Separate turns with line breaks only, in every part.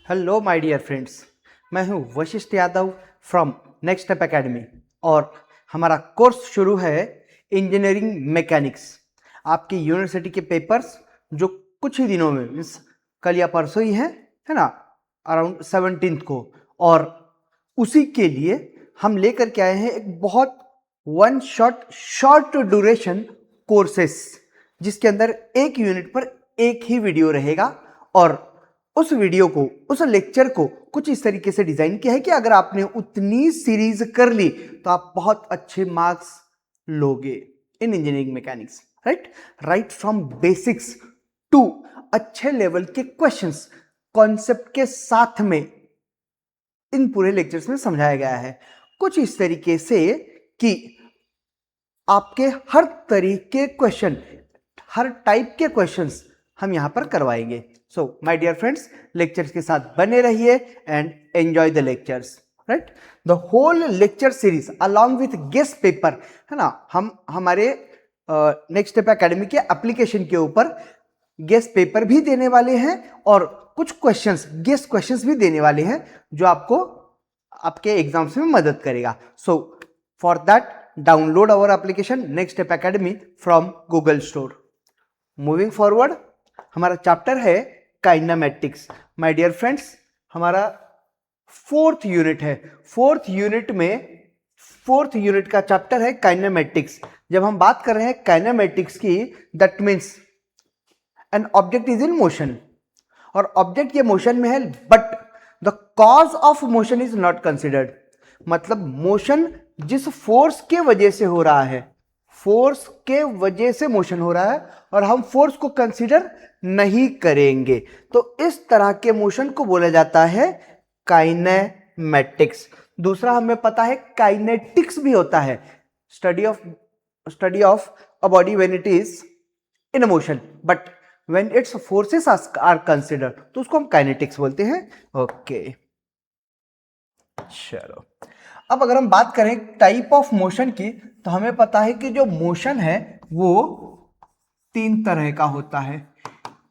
Hello my dear friends, मैं हूं Vashishtha Yadav from next step academy और हमारा कोर्स शुरू है इंजीनियरिंग मैकेनिक्स। आपकी यूनिवर्सिटी के पेपर्स जो कुछ ही दिनों में मीन्स कल या परसों ही है ना, अराउंड 17 को। और उसी के लिए हम लेकर के आए हैं एक बहुत वन शॉर्ट ड्यूरेशन कोर्सेस, जिसके अंदर एक यूनिट पर एक ही वीडियो रहेगा। और उस वीडियो को, उस लेक्चर को कुछ इस तरीके से डिजाइन किया है कि अगर आपने उतनी सीरीज कर ली तो आप बहुत अच्छे मार्क्स लोगे in engineering mechanics. Right from basics to अच्छे लेवल के क्वेश्चंस कॉन्सेप्ट के साथ में इन पूरे लेक्चर्स में समझाया गया है, कुछ इस तरीके से कि आपके हर तरीके क्वेश्चन, हर टाइप के क्वेश्चंस हम यहां पर करवाएंगे। So my dear friends, lectures के साथ बने रहिए and enjoy the lectures. Right, the whole lecture series along with guess paper है ना, हम हमारे नेक्स्ट स्टेप एकेडमी के एप्लीकेशन के ऊपर गेस्ट पेपर भी देने वाले हैं और कुछ क्वेश्चंस, गेस्ट क्वेश्चंस भी देने वाले हैं जो आपको आपके एग्जाम्स में मदद करेगा। So for that download our application next step academy from Google store. Moving forward, हमारा चैप्टर है काइनेमेटिक्स। माय डियर फ्रेंड्स, हमारा फोर्थ यूनिट है। फोर्थ यूनिट का चैप्टर है काइनेमेटिक्स। जब हम बात कर रहे हैं काइनेमेटिक्स की, that means an object is in motion और ऑब्जेक्ट ये मोशन में है, but the cause of motion is not considered. मतलब मोशन जिस फोर्स के वजह से हो रहा है, फोर्स के वजह से मोशन हो रहा है और हम फोर्स को कंसीडर नहीं करेंगे, तो इस तरह के मोशन को बोला जाता है काइनेमेटिक्स। दूसरा हमें पता है काइनेटिक्स भी होता है, study of a body when it is in a motion, but when its forces are considered तो उसको हम काइनेटिक्स बोलते हैं। ओके, चलो अब अगर हम बात करें टाइप ऑफ मोशन की, तो हमें पता है कि जो मोशन है वो तीन तरह का होता है।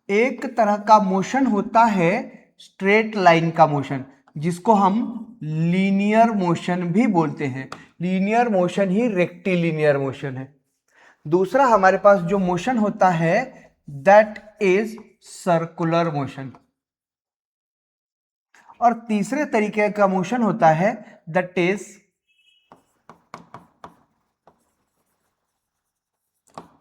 एक तरह का मोशन होता है स्ट्रेट लाइन का मोशन, जिसको हम लीनियर मोशन भी बोलते हैं। लीनियर मोशन ही रेक्टिलिनियर मोशन है। दूसरा हमारे पास जो मोशन होता है दैट इज सर्कुलर मोशन। और तीसरे तरीके का मोशन होता है दैट इज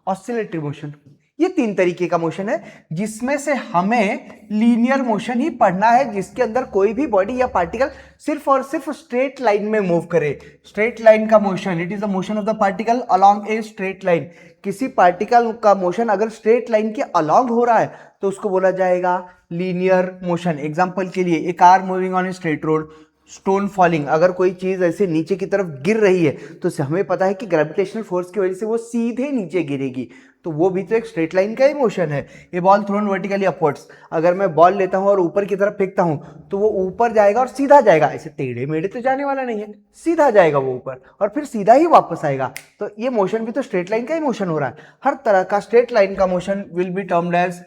ऑसिलेटरी मोशन। ये तीन तरीके का मोशन है जिसमें से हमें लीनियर मोशन ही पढ़ना है, जिसके अंदर कोई भी बॉडी या पार्टिकल सिर्फ और सिर्फ स्ट्रेट लाइन में मूव करे। स्ट्रेट लाइन का motion, it is the motion of the particle along a straight line. किसी पार्टिकल का मोशन अगर स्ट्रेट लाइन के अलोंग हो रहा है तो उसको बोला जाएगा लीनियर मोशन। एग्जाम्पल के लिए, a car moving on a straight road, stone falling, अगर कोई चीज ऐसे नीचे की तरफ गिर रही है तो हमें पता है कि ग्रेविटेशनल फोर्स की वजह से वो सीधे नीचे गिरेगी, तो वो भी तो एक स्ट्रेट लाइन का ही मोशन है। ए बॉल थ्रोन वर्टिकली अपवर्ड्स, अगर मैं बॉल लेता हूं और ऊपर की तरफ फेंकता हूं तो वो ऊपर जाएगा और सीधा जाएगा, ऐसे टेढ़े मेढ़े तो जाने वाला नहीं है, सीधा जाएगा वो ऊपर और फिर सीधा ही वापस आएगा। तो ये मोशन भी तो स्ट्रेट लाइन का ही मोशन हो रहा है। हर तरह का स्ट्रेट लाइन का motion will be termed as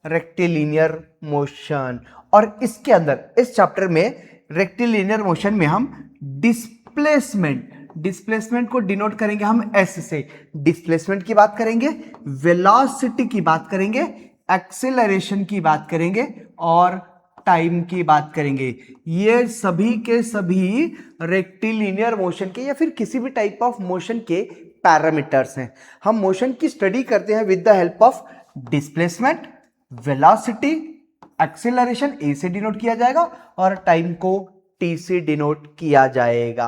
rectilinear motion. और इसके अंदर इस चैप्टर में रेक्टिलिनियर मोशन में हम डिस्प्लेसमेंट को डिनोट करेंगे हम एस से। डिस्प्लेसमेंट की बात करेंगे, वेलोसिटी की बात करेंगे, एक्सेलरेशन की बात करेंगे और टाइम की बात करेंगे। ये सभी के सभी रेक्टिलिनियर मोशन के या फिर किसी भी टाइप ऑफ मोशन के पैरामीटर्स हैं। हम मोशन की स्टडी करते हैं with the help of displacement, velocity, acceleration a से डिनोट किया जाएगा और टाइम को टी से डिनोट किया जाएगा।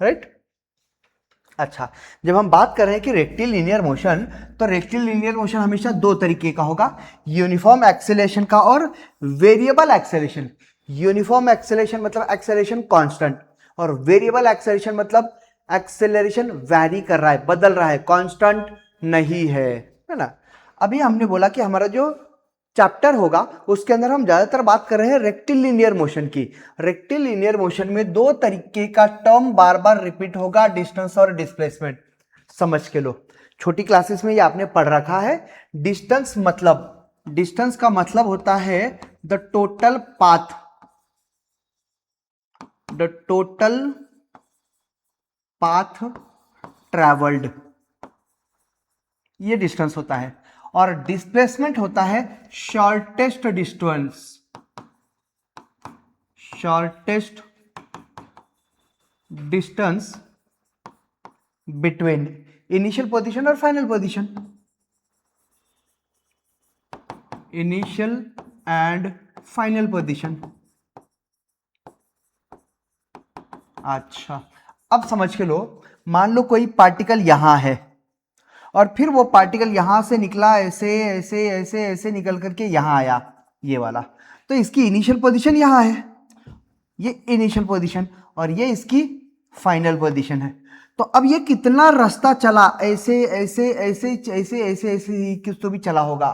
राइट, अच्छा, जब हम बात कर रहे हैं कि रेक्टिलिनियर मोशन, तो रेक्टिलिनियर मोशन हमेशा दो तरीके का होगा, यूनिफॉर्म एक्सेलरेशन का और वेरिएबल एक्सेलरेशन। यूनिफॉर्म एक्सेलरेशन मतलब एक्सेलरेशन कांस्टेंट, और वेरिएबल एक्सेलरेशन मतलब एक्सेलरेशन वैरी कर रहा है, बदल रहा है, कांस्टेंट नहीं है ना। अभी हमने बोला कि हमारा जो चैप्टर होगा उसके अंदर हम ज्यादातर बात कर रहे हैं रेक्टिलिनियर मोशन की। रेक्टिलिनियर मोशन में दो तरीके का टर्म बार बार रिपीट होगा, डिस्टेंस और डिस्प्लेसमेंट। समझ के लो, छोटी क्लासेस में ये आपने पढ़ रखा है। डिस्टेंस का मतलब होता है the total path the total path travelled, ये डिस्टेंस होता है, और डिस्प्लेसमेंट होता है shortest distance, shortest distance between initial position और final position, initial and final position. अच्छा, अब समझ के लो, मान लो कोई पार्टिकल यहां है और फिर वो पार्टिकल यहां से निकला ऐसे ऐसे ऐसे ऐसे निकल करके यहां आया, ये वाला, तो इसकी इनिशियल पोजीशन यहां है, ये इनिशियल पोजीशन, और ये इसकी फाइनल पोजीशन है। तो अब ये कितना रास्ता चला, ऐसे ऐसे ऐसे ऐसे ऐसे ऐसे कुछ तो भी चला होगा,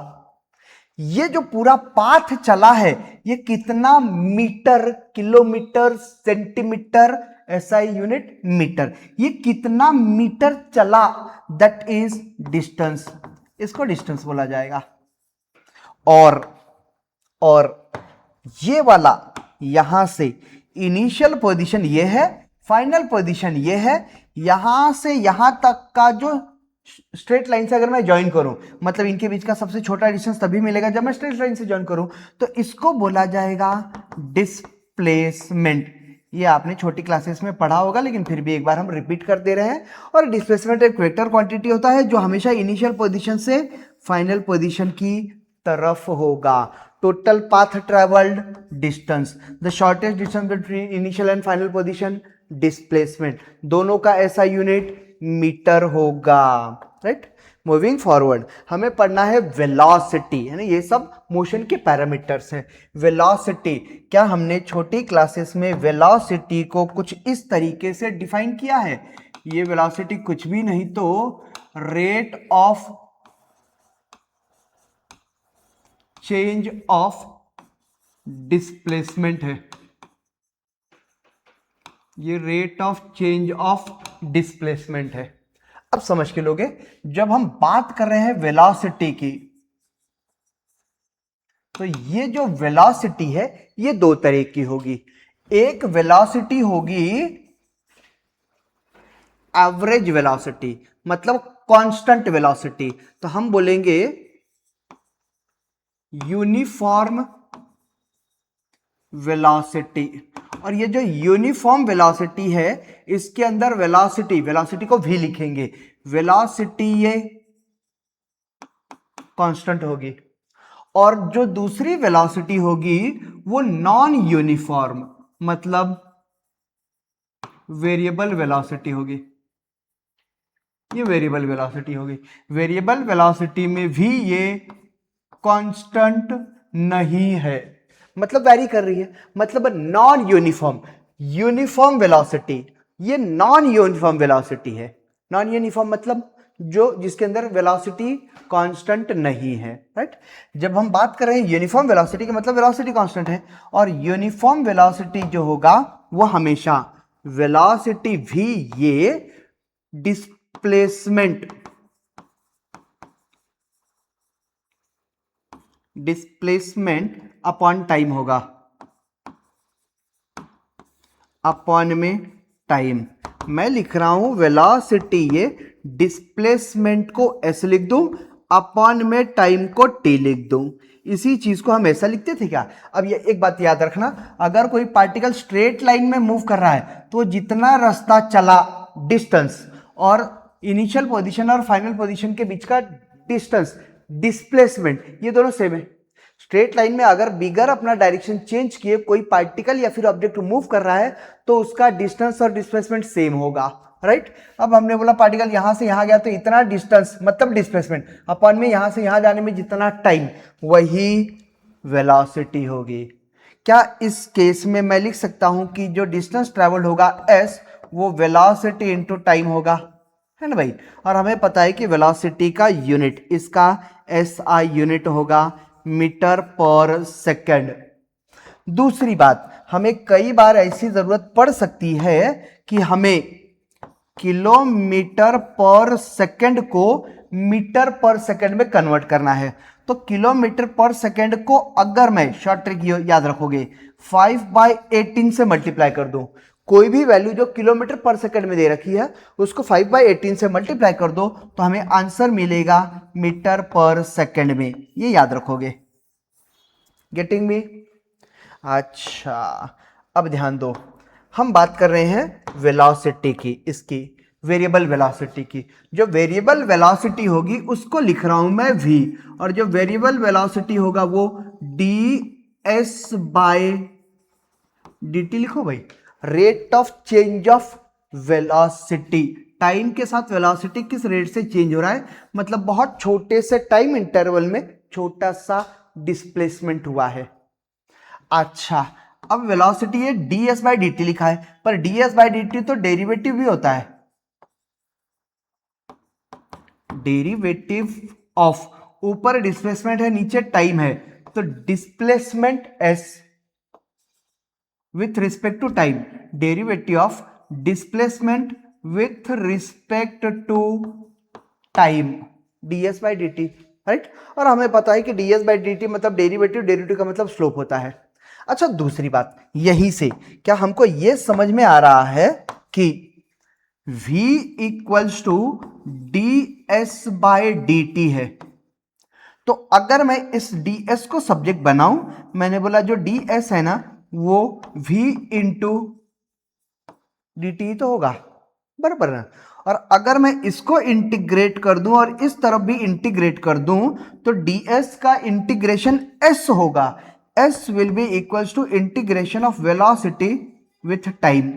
ये जो पूरा पाथ चला है ये कितना metre, kilometre, centimetre, SI unit metre, ये कितना मीटर चला, दैट इज डिस्टेंस, इसको डिस्टेंस बोला जाएगा। और ये वाला यहां से इनिशियल पोजीशन ये है, फाइनल पोजीशन ये है, यहां से यहां तक का जो स्ट्रेट लाइन से अगर मैं ज्वाइन करूं, मतलब इनके बीच का सबसे छोटा डिस्टेंस तभी मिलेगा जब मैं स्ट्रेट लाइन से ज्वाइन करूं, तो इसको बोला जाएगा डिस्प्लेसमेंट। ये आपने छोटी क्लासेस में पढ़ा होगा, लेकिन फिर भी एक बार हम रिपीट कर दे रहे हैं। और डिस्प्लेसमेंट एक वेक्टर क्वांटिटी होता है जो हमेशा इनिशियल पोजीशन से फाइनल पोजीशन की तरफ होगा। Total path travelled distance, the shortest distance between initial and final position, displacement, दोनों का ऐसा यूनिट मीटर होगा, राइट। मूविंग फॉरवर्ड, हमें पढ़ना है वेलोसिटी, है ना, ये सब मोशन के पैरामीटर्स हैं। वेलोसिटी, क्या हमने छोटी क्लासेस में वेलोसिटी को कुछ इस तरीके से डिफाइन किया है? ये वेलोसिटी कुछ भी नहीं तो rate of change of displacement है, ये rate of change of displacement है। अब समझ के लोगे, जब हम बात कर रहे हैं वेलोसिटी की, तो ये जो वेलोसिटी है ये दो तरह की होगी। एक वेलोसिटी होगी एवरेज वेलोसिटी, मतलब कांस्टेंट वेलोसिटी, तो हम बोलेंगे यूनिफॉर्म वेलोसिटी। और ये जो यूनिफॉर्म वेलोसिटी है, इसके अंदर वेलोसिटी को भी लिखेंगे, वेलोसिटी ये कांस्टेंट होगी, और जो दूसरी वेलोसिटी होगी वो नॉन यूनिफॉर्म, मतलब वेरिएबल वेलोसिटी होगी, ये वेरिएबल वेलोसिटी होगी। वेरिएबल वेलोसिटी में भी ये कांस्टेंट नहीं है, मतलब वैरी कर रही है, मतलब नॉन यूनिफॉर्म। यूनिफॉर्म वेलोसिटी, ये नॉन यूनिफॉर्म वेलोसिटी है। नॉन यूनिफॉर्म मतलब जो जिसके अंदर वेलोसिटी कांस्टेंट नहीं है, राइट। जब हम बात कर रहे हैं यूनिफॉर्म वेलोसिटी का मतलब वेलोसिटी कांस्टेंट है, और यूनिफॉर्म वेलोसिटी जो होगा वो हमेशा वेलोसिटी भी ये डिस्प्लेसमेंट अपॉन टाइम होगा, अपॉन में टाइम। मैं लिख रहा हूं वेलोसिटी, ये डिस्प्लेसमेंट को ऐसे लिख दूं, अपॉन में टाइम को टी लिख दूं। इसी चीज को हम ऐसा लिखते थे क्या? अब ये एक बात याद रखना, अगर कोई पार्टिकल स्ट्रेट लाइन में मूव कर रहा है तो जितना रास्ता चला डिस्टेंस, और इनिशियल पोजीशन और फाइनल पोजीशन के बीच का डिस्टेंस, डिस्प्लेसमेंट, ये दोनों सेम है। स्ट्रेट लाइन में अगर बिगर अपना डायरेक्शन चेंज किए कोई पार्टिकल या फिर ऑब्जेक्ट मूव कर रहा है तो उसका डिस्टेंस और डिस्प्लेसमेंट सेम होगा, राइट। अब हमने बोला पार्टिकल यहां से यहां गया तो इतना डिस्टेंस मतलब डिस्प्लेसमेंट, अपॉन में यहां से यहां जाने में जितना टाइम, वही वेलोसिटी होगी। क्या इस केस में मैं लिख सकता हूं कि जो डिस्टेंस ट्रेवल्ड होगा s, वो वेलोसिटी इंटू टाइम होगा, है ना भाई। और हमें पता है कि वेलोसिटी का यूनिट, इसका SI यूनिट होगा मीटर पर सेकंड। दूसरी बात, हमें कई बार ऐसी जरूरत पड़ सकती है कि हमें किलोमीटर पर सेकंड को मीटर पर सेकंड में कन्वर्ट करना है। तो किलोमीटर पर सेकंड को अगर मैं, शॉर्ट ट्रिक याद रखोगे, 5/18 से मल्टीप्लाई कर दूं, कोई भी वैल्यू जो किलोमीटर पर सेकंड में दे रखी है उसको 5/18 से मल्टीप्लाई कर दो तो हमें आंसर मिलेगा मीटर पर सेकंड में। ये याद रखोगे। Getting me? अच्छा, अब ध्यान दो, हम बात कर रहे हैं वेलोसिटी की, इसकी वेरिएबल वेलोसिटी की। जो वेरिएबल वेलोसिटी होगी उसको लिख रहा हूं मैं v, और जो वेरिएबल वेलोसिटी होगा वो ds/dt लिखो भाई, rate of change of velocity. Time के साथ वेलोसिटी किस रेट से चेंज हो रहा है, मतलब बहुत छोटे से टाइम इंटरवल में छोटा सा डिस्प्लेसमेंट हुआ है। अच्छा, अब वेलोसिटी है ds/dt लिखा है, पर ds/dt तो डेरिवेटिव भी होता है, डेरिवेटिव ऑफ, ऊपर डिस्प्लेसमेंट है नीचे टाइम है, तो displacement s with respect to time, derivative of displacement with respect to time, ds/dt, right. और हमें पता है कि ds/dt मतलब डेरिवेटिव, डेरिवेटिव का मतलब स्लोप होता है। अच्छा, दूसरी बात, यही से क्या हमको यह समझ में आ रहा है कि v इक्वल्स टू ds/dt है, तो अगर मैं इस ds को सब्जेक्ट बनाऊं, मैंने बोला जो ds है ना वो v इंटू dt तो होगा, बराबर ना। और अगर मैं इसको इंटीग्रेट कर दूं और इस तरफ भी इंटीग्रेट कर दूं तो ds का इंटीग्रेशन s होगा, s will be equals to integration of velocity with time.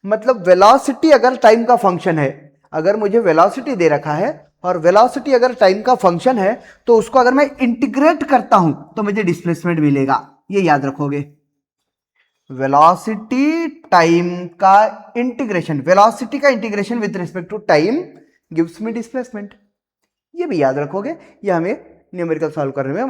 मतलब वेलोसिटी अगर टाइम का फंक्शन है, अगर मुझे वेलोसिटी दे रखा है और वेलोसिटी अगर टाइम का फंक्शन है, तो उसको अगर मैं इंटीग्रेट करता हूं तो मुझे डिस्प्लेसमेंट मिलेगा। ये याद रखोगे, वेलोसिटी टाइम का इंटीग्रेशन, वेलोसिटी का integration with respect to time gives me displacement. ये भी याद रखोगे, ये हमें न्यूमेरिकल सॉल्व करने में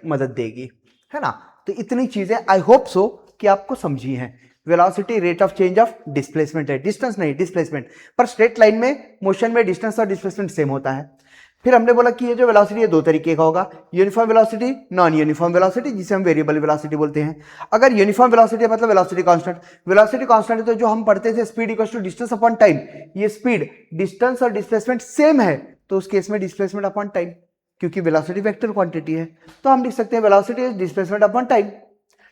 मदद देगी, है ना। तो इतनी चीजें आई होप सो कि आपको समझी हैं। Velocity rate of change of displacement है, डिस्टेंस नहीं, डिस्प्लेसमेंट। पर स्ट्रेट लाइन में मोशन में डिस्टेंस और डिस्प्लेसमेंट सेम होता है। फिर हमने बोला कि ये जो वेलोसिटी है दो तरीके का होगा, uniform velocity, non uniform velocity, जिसे हम वेरिएबल वेलोसिटी बोलते हैं। अगर यूनिफॉर्म वेलोसिटी मतलब वेलोसिटी कांस्टेंट, वेलोसिटी कांस्टेंट तो जो हम पढ़ते थे speed equals to distance upon time, ये स्पीड, डिस्टेंस और डिस्प्लेसमेंट सेम है, तो उस केस में डिस्प्लेसमेंट अपॉन टाइम, क्योंकि वेलोसिटी वेक्टर क्वांटिटी है, तो हम लिख सकते हैं velocity is displacement upon time.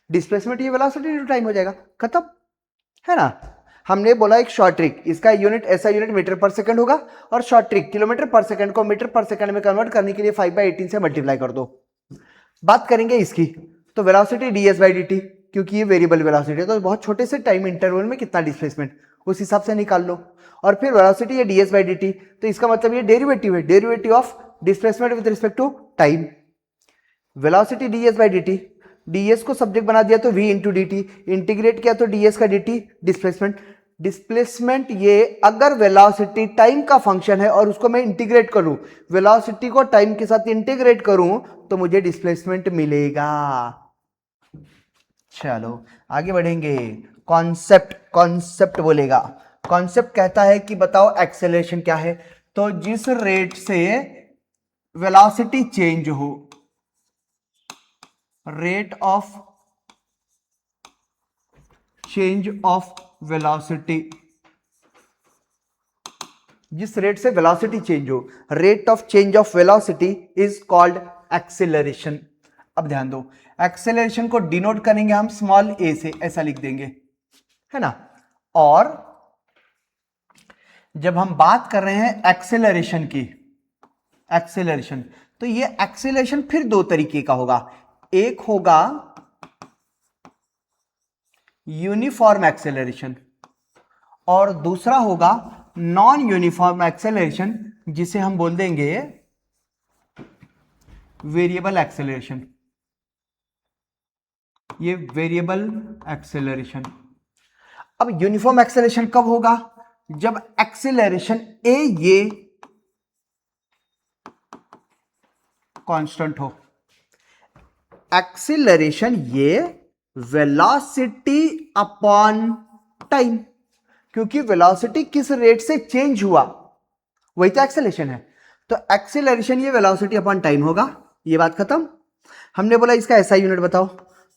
Displacement ये वेलोसिटी इनटू टाइम हो जाएगा, खत्म, है ना। हमने बोला एक शॉर्ट ट्रिक, इसका यूनिट ऐसा यूनिट मीटर पर सेकंड होगा, और शॉर्ट ट्रिक किलोमीटर पर सेकंड को मीटर पर सेकंड में कन्वर्ट करने के लिए 5/18 से मल्टीप्लाई कर दो। बात करेंगे इसकी, तो वेलोसिटी ds/dt, क्योंकि ये वेरिएबल वेलोसिटी है तो बहुत छोटे से टाइम इंटरवल में कितना डिस्प्लेसमेंट उस हिसाब से निकाल लो। और फिर वेलोसिटी है ds/dt, तो इसका मतलब ये डेरिवेटिव है, derivative of displacement with respect to time. Velocity ds/dt, ds को सब्जेक्ट बना दिया तो v इंटू dt, इंटीग्रेट किया तो ds का dt, डिस्प्लेसमेंट। डिस्प्लेसमेंट ये अगर वेलोसिटी टाइम का फंक्शन है और उसको मैं इंटीग्रेट करूं, वेलोसिटी को टाइम के साथ इंटीग्रेट करूं तो मुझे डिस्प्लेसमेंट मिलेगा। चलो आगे बढ़ेंगे। कॉन्सेप्ट बोलेगा, कॉन्सेप्ट कहता है कि बताओ एक्सेलरेशन क्या है। तो जिस रेट से वेलोसिटी चेंज हो, rate of change of velocity, जिस रेट से वेलोसिटी चेंज हो, rate of change of velocity is called acceleration. अब ध्यान दो, एक्सेलरेशन को डिनोट करेंगे हम स्मॉल ए से, ऐसा लिख देंगे, है ना। और जब हम बात कर रहे हैं एक्सेलरेशन की, एक्सेलरेशन, तो ये एक्सेलरेशन फिर दो तरीके का होगा। एक होगा यूनिफॉर्म एक्सेलरेशन और दूसरा होगा नॉन यूनिफॉर्म एक्सेलरेशन, जिसे हम बोल देंगे वेरिएबल एक्सेलरेशन। ये वेरिएबल एक्सेलरेशन। अब यूनिफॉर्म एक्सेलरेशन कब होगा, जब एक्सेलरेशन ए ये कांस्टेंट हो, एक्सेलरेशन ये वेलोसिटी अपॉन टाइम, क्योंकि वेलोसिटी किस रेट से चेंज हुआ वही तो एक्सेलरेशन है। तो एक्सेलरेशन ये वेलोसिटी अपॉन टाइम होगा, ये बात खत्म। हमने बोला इसका ऐसा यूनिट बताओ,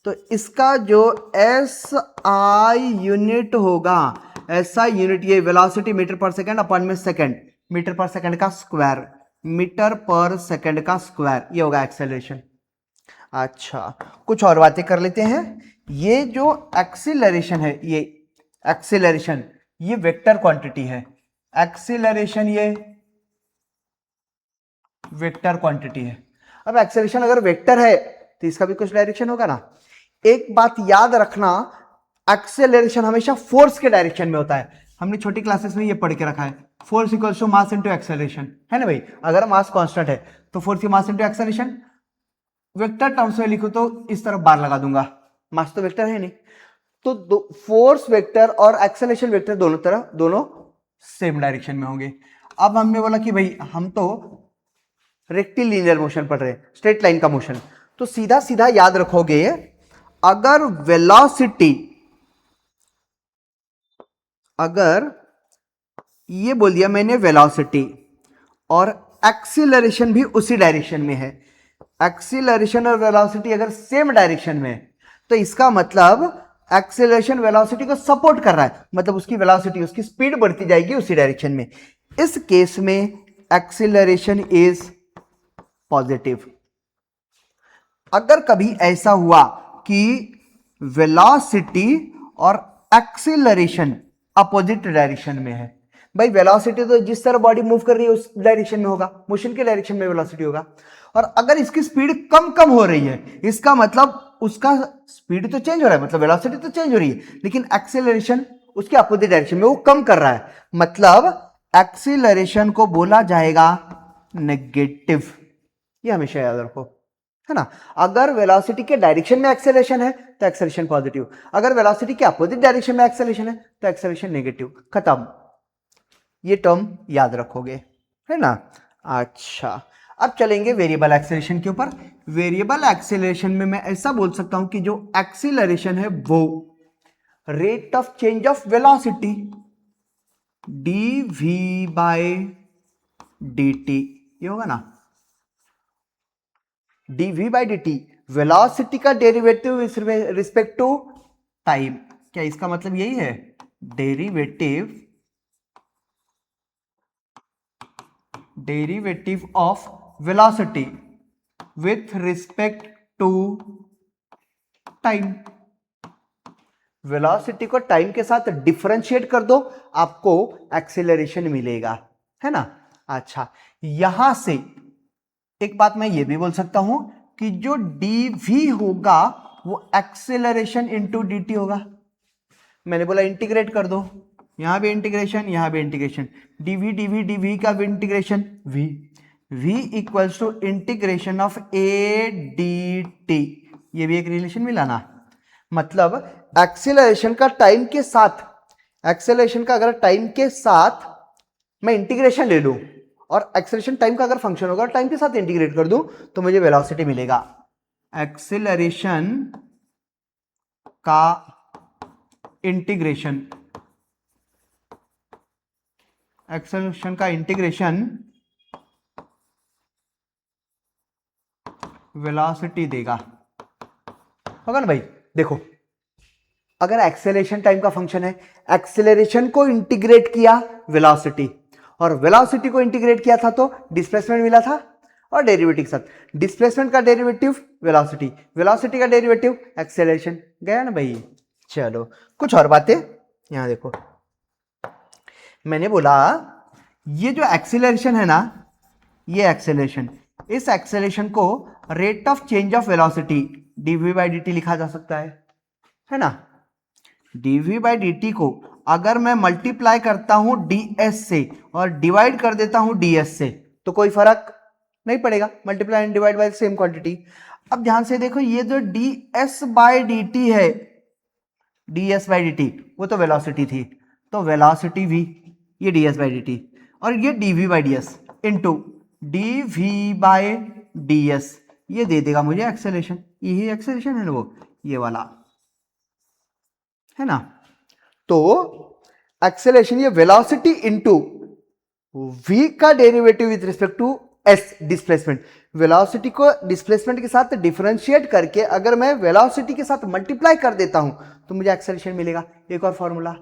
तो इसका जो एस आई यूनिट होगा, एस आई यूनिट ये वेलोसिटी मीटर पर सेकंड अपॉन में सेकंड, मीटर पर सेकंड का स्क्वायर, मीटर पर सेकंड का स्क्वायर, ये होगा एक्सेलरेशन। अच्छा, कुछ और बातें कर लेते हैं। ये जो एक्सीलरेशन है, ये एक्सीलरेशन ये वेक्टर क्वांटिटी है, एक्सीलरेशन ये वेक्टर क्वांटिटी है। अब एक्सेलरेशन अगर वेक्टर है तो इसका भी कुछ डायरेक्शन होगा ना। एक बात याद रखना, एक्सेलरेशन हमेशा फोर्स के डायरेक्शन में होता है। हमने छोटी क्लासेस में ये पढ़ के रखा है, force equals to mass into acceleration, है ना भाई। अगर मास कांस्टेंट है तो फोर्स की मास इनटू एक्सेलरेशन। वेक्टर टर्म्स में लिखो तो इस तरफ बार लगा दूंगा, मास तो वेक्टर है नहीं, तो फोर्स वेक्टर और एक्सेलरेशन वेक्टर दोनों सेम डायरेक्शन में होंगे। अब हमने बोला कि भाई हम तो रेक्टिलिनियर मोशन पढ़ रहे हैं, स्ट्रेट लाइन का मोशन, तो सीधा सीधा याद रखोगे, अगर वेलोसिटी, अगर ये बोल दिया मैंने वेलोसिटी और एक्सीलरेशन भी उसी डायरेक्शन में है, एक्सीलरेशन और वेलोसिटी अगर सेम डायरेक्शन में है तो इसका मतलब एक्सीलरेशन वेलोसिटी को सपोर्ट कर रहा है, मतलब उसकी वेलोसिटी, उसकी स्पीड बढ़ती जाएगी उसी डायरेक्शन में। इस केस में एक्सीलरेशन इज पॉजिटिव। अगर कभी ऐसा हुआ कि वेलोसिटी और एक्सीलरेशन अपोजिट डायरेक्शन में है, भाई वेलोसिटी तो जिस तरह बॉडी मूव कर रही है उस डायरेक्शन में होगा, मोशन के डायरेक्शन में वेलोसिटी होगा, और अगर इसकी स्पीड कम कम हो रही है, इसका मतलब उसका स्पीड तो चेंज हो रहा है, मतलब वेलोसिटी तो चेंज हो रही है, लेकिन एक्सीलरेशन उसके अपोजिट डायरेक्शन में वो कम कर रहा है, मतलब एक्सीलरेशन को बोला जाएगा नेगेटिव। ये हमेशा याद रखो, है ना। अगर वेलोसिटी के डायरेक्शन में एक्सेलरेशन है तो एक्सेलरेशन पॉजिटिव, अगर वेलोसिटी के अपोजिट डायरेक्शन में एक्सेलरेशन है तो एक्सेलरेशन नेगेटिव। खत्म, ये टर्म याद रखोगे, है ना। अच्छा, अब चलेंगे वेरिएबल एक्सेलरेशन के ऊपर। वेरिएबल एक्सेलरेशन में मैं ऐसा बोल सकता हूं कि जो एक्सीलरेशन है वो rate of change of velocity dv by dt, ये होगा ना, dv बाई dt वेलोसिटी का derivative with respect to time. क्या इसका मतलब यही है, derivative of velocity with respect to time. Velocity को टाइम के साथ डिफरेंशिएट कर दो, आपको एक्सीलरेशन मिलेगा, है ना। अच्छा, यहां से एक बात मैं ये भी बोल सकता हूं कि जो dv होगा वो एक्सेलरेशन इंटू dt होगा। मैंने बोला इंटीग्रेट कर दो, यहां भी इंटीग्रेशन, यहां भी इंटीग्रेशन, dv का भी integration v equals to integration of a dt। ये भी एक रिलेशन मिला ना, मतलब एक्सेलरेशन का टाइम के साथ, एक्सेलरेशन का अगर टाइम के साथ मैं इंटीग्रेशन ले लूं और एक्सेलरेशन टाइम का अगर फंक्शन होगा और टाइम के साथ इंटीग्रेट कर दूं तो मुझे वेलोसिटी मिलेगा। एक्सेलरेशन का इंटीग्रेशन, एक्सेलरेशन का इंटीग्रेशन वेलोसिटी देगा, होगा ना भाई। देखो, अगर एक्सेलरेशन टाइम का फंक्शन है, एक्सेलरेशन को इंटीग्रेट किया वेलोसिटी, और वेलोसिटी को इंटीग्रेट किया था तो डिस्प्लेसमेंट मिला था और डेरिवेटिव के साथ, डिस्प्लेसमेंट का डेरिवेटिव वेलोसिटी, वेलोसिटी का डेरिवेटिव एक्सेलरेशन, गया ना भाई। चलो कुछ और बातें, यहां देखो, मैंने बोला ये जो एक्सेलरेशन है ना, ये एक्सेलरेशन, इस एक्सेलरेशन को rate of change of velocity dv by dt लिखा जा सकता है ना। dv बाई dt को अगर मैं मल्टीप्लाई करता हूं ds से और डिवाइड कर देता हूं ds से तो कोई फर्क नहीं पड़ेगा, multiply and divide by same quantity. अब ध्यान से देखो, ये जो ds बाय dt है, ds बाय dt वो तो वेलोसिटी थी, तो वेलोसिटी v, ये ds बाय dt, और ये dv by ds into dv by ds, ये दे देगा मुझे एक्सेलरेशन। यही एक्सेलरेशन है ना वो, ये वाला, है ना। तो एक्सेलरेशन ये वेलोसिटी इंटू v का derivative with respect to S displacement. Velocity को डिस्प्लेसमेंट के साथ डिफरेंशिएट करके अगर मैं वेलोसिटी के साथ मल्टीप्लाई कर देता हूं तो मुझे एक्सेलरेशन मिलेगा। एक और फॉर्मूला।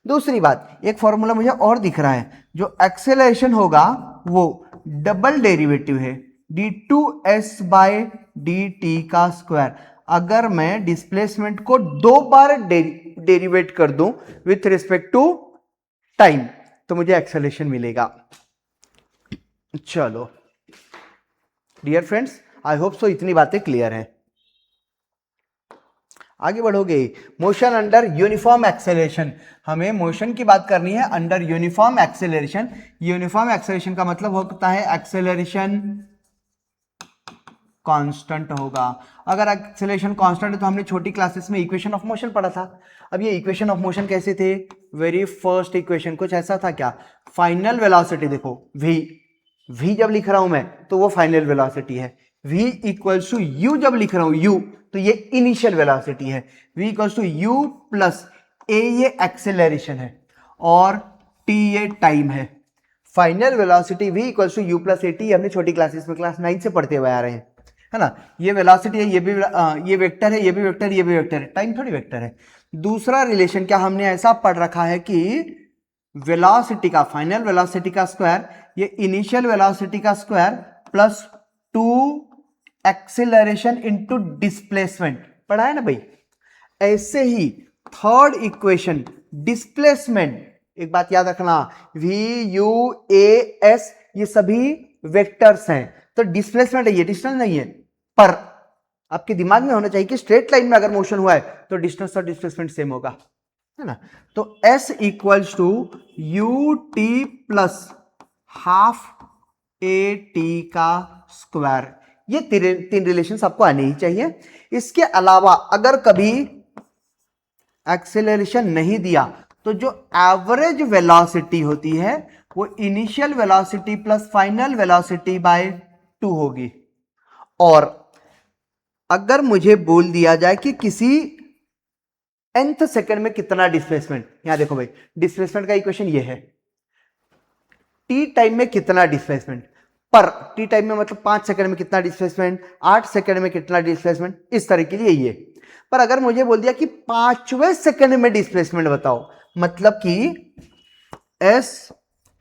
दूसरी बात, एक फॉर्मूला मुझे और दिख रहा है, जो एक्सेलरेशन होगा वो डबल डेरिवेटिव है d2s बाय dt का स्क्वायर। अगर मैं डिस्प्लेसमेंट को 2 बार डेरिवेट कर दूं विथ रिस्पेक्ट टू टाइम तो मुझे एक्सेलरेशन मिलेगा। चलो dear friends, I hope so इतनी बातें क्लियर हैं। आगे बढ़ोगे। मोशन अंडर यूनिफॉर्म एक्सेलरेशन, हमें मोशन की बात करनी है under uniform acceleration. Uniform acceleration का मतलब होता है एक्सेलरेशन कांस्टेंट होगा। अगर एक्सेलरेशन कांस्टेंट है तो हमने छोटी क्लासेस में इक्वेशन ऑफ मोशन पढ़ा था। अब ये इक्वेशन ऑफ मोशन कैसे थे? वेरी फर्स्ट इक्वेशन कुछ ऐसा था क्या, फाइनल वेलोसिटी देखो v जब लिख रहा हूं मैं तो वो फाइनल वेलोसिटी है, v इक्वल्स टू u जब लिख रहा हूं u तो ये इनिशियल वेलोसिटी है, v equals to u plus a ये एक्सेलरेशन है और t ये टाइम है। Final velocity v equals to u plus at हमने छोटी क्लासेस में क्लास 9 से पढ़ते हुए आ रहे हैं, है ना। ये वेलोसिटी है, ये भी ये वेक्टर है, ये भी वेक्टर, ये भी वेक्टर है, टाइम थोड़ी वेक्टर है। दूसरा रिलेशन क्या हमने ऐसा पढ़ रखा है कि वेलोसिटी का फाइनल वेलोसिटी का स्क्वायर ये इनिशियल वेलोसिटी का square plus 2 acceleration into displacement, पढ़ा है ना भाई। ऐसे ही थर्ड इक्वेशन डिस्प्लेसमेंट, एक बात याद रखना, v u a s ये सभी वेक्टर्स हैं, तो डिस्प्लेसमेंट है, ये डिस्टेंस नहीं है। पर आपके दिमाग में होना चाहिए कि स्ट्रेट लाइन में अगर मोशन हुआ है तो डिस्टेंस और डिस्प्लेसमेंट सेम होगा, है ना। तो s equals to U T plus half A T का स्क्वायर। ये तीन रिलेशन आपको आने ही चाहिए। इसके अलावा अगर कभी एक्सेलरेशन नहीं दिया तो जो एवरेज वेलोसिटी होती है वो initial velocity plus final velocity bye 2 होगी। और अगर मुझे बोल दिया जाए कि किसी nth सेकंड में कितना डिस्प्लेसमेंट, यहां देखो भाई डिस्प्लेसमेंट का इक्वेशन ये है, t टाइम में कितना डिस्प्लेसमेंट, पर t टाइम में मतलब 5 सेकंड में कितना डिस्प्लेसमेंट, 8 सेकंड में कितना डिस्प्लेसमेंट, इस तरह के लिए ये। पर अगर मुझे बोल दिया कि 5वें सेकंड में डिस्प्लेसमेंट बताओ, मतलब कि s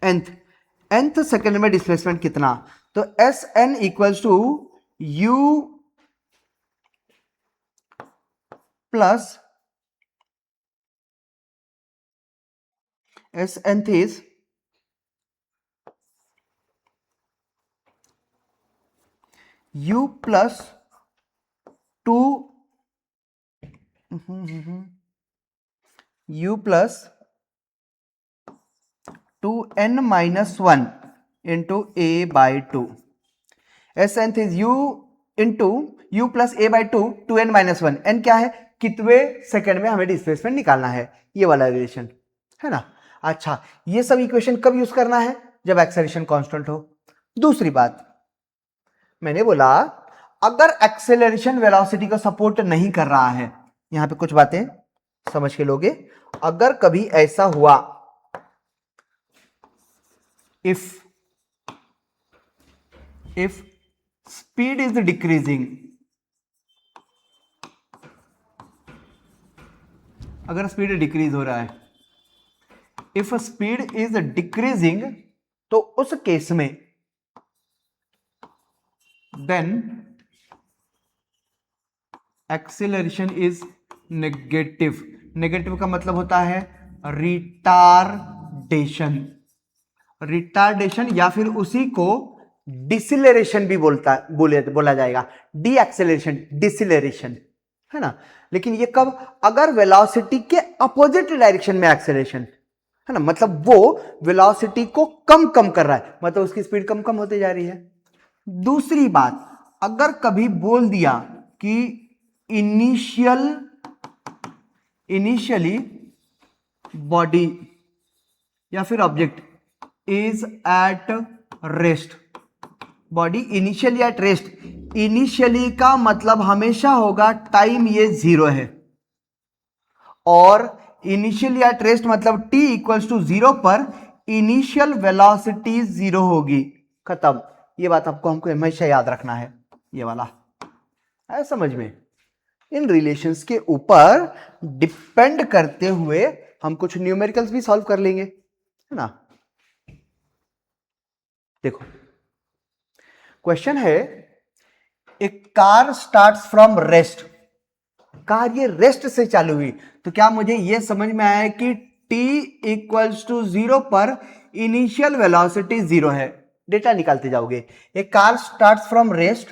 nth सेकंड में डिस्प्लेसमेंट कितना, तो S N equals to you plus S nth is u plus 2 u plus 2n minus 1 into A by 2। S nth is u into U plus A by 2 2n minus 1। n क्या है, कितवे second में हमें displacement निकालना है, ये वाला relation, है ना। अच्छा, ये सब इक्वेशन कब यूज करना है, जब एक्सेलरेशन कांस्टेंट हो। दूसरी बात मैंने बोला अगर एक्सेलरेशन वेलोसिटी को सपोर्ट नहीं कर रहा है, यहां पे कुछ बातें समझ के लोगे। अगर कभी ऐसा हुआ, इफ स्पीड इज डिक्रीजिंग, अगर स्पीड डिक्रीज हो रहा है, इफ स्पीड इज डिक्रीजिंग, तो उस केस में then acceleration is negative. Negative का मतलब होता है रिटार्डेशन या फिर उसी को डिसिलरेशन भी बोला जाएगा, डी एक्सेलरेशन डिसिलरेशन, है ना। लेकिन ये कब, अगर वेलोसिटी के अपोजिट डायरेक्शन में एक्सेलरेशन, है ना, मतलब वो वेलोसिटी को कम कर रहा है, मतलब उसकी स्पीड कम होती जा रही है। दूसरी बात, अगर कभी बोल दिया कि इनिशियली बॉडी या फिर object is at rest, body initially at rest, initially का मतलब हमेशा होगा टाइम ये 0 है, और इनिशियली एट रेस्ट मतलब t इक्वल्स टू 0 पर इनिशियल वेलोसिटी 0 होगी, खत्म। ये बात आपको हमको हमेशा याद रखना है, ये वाला है समझ में। इन रिलेशंस के ऊपर डिपेंड करते हुए हम कुछ न्यूमेरिकल्स भी सॉल्व कर लेंगे, है ना। देखो क्वेश्चन है, a car starts from rest, car ये रेस्ट से चालू हुई, तो क्या मुझे ये समझ में आया कि t इक्वल्स टू 0 पर इनिशियल वेलोसिटी 0 है। डेटा निकालते जाओगे, a car starts from rest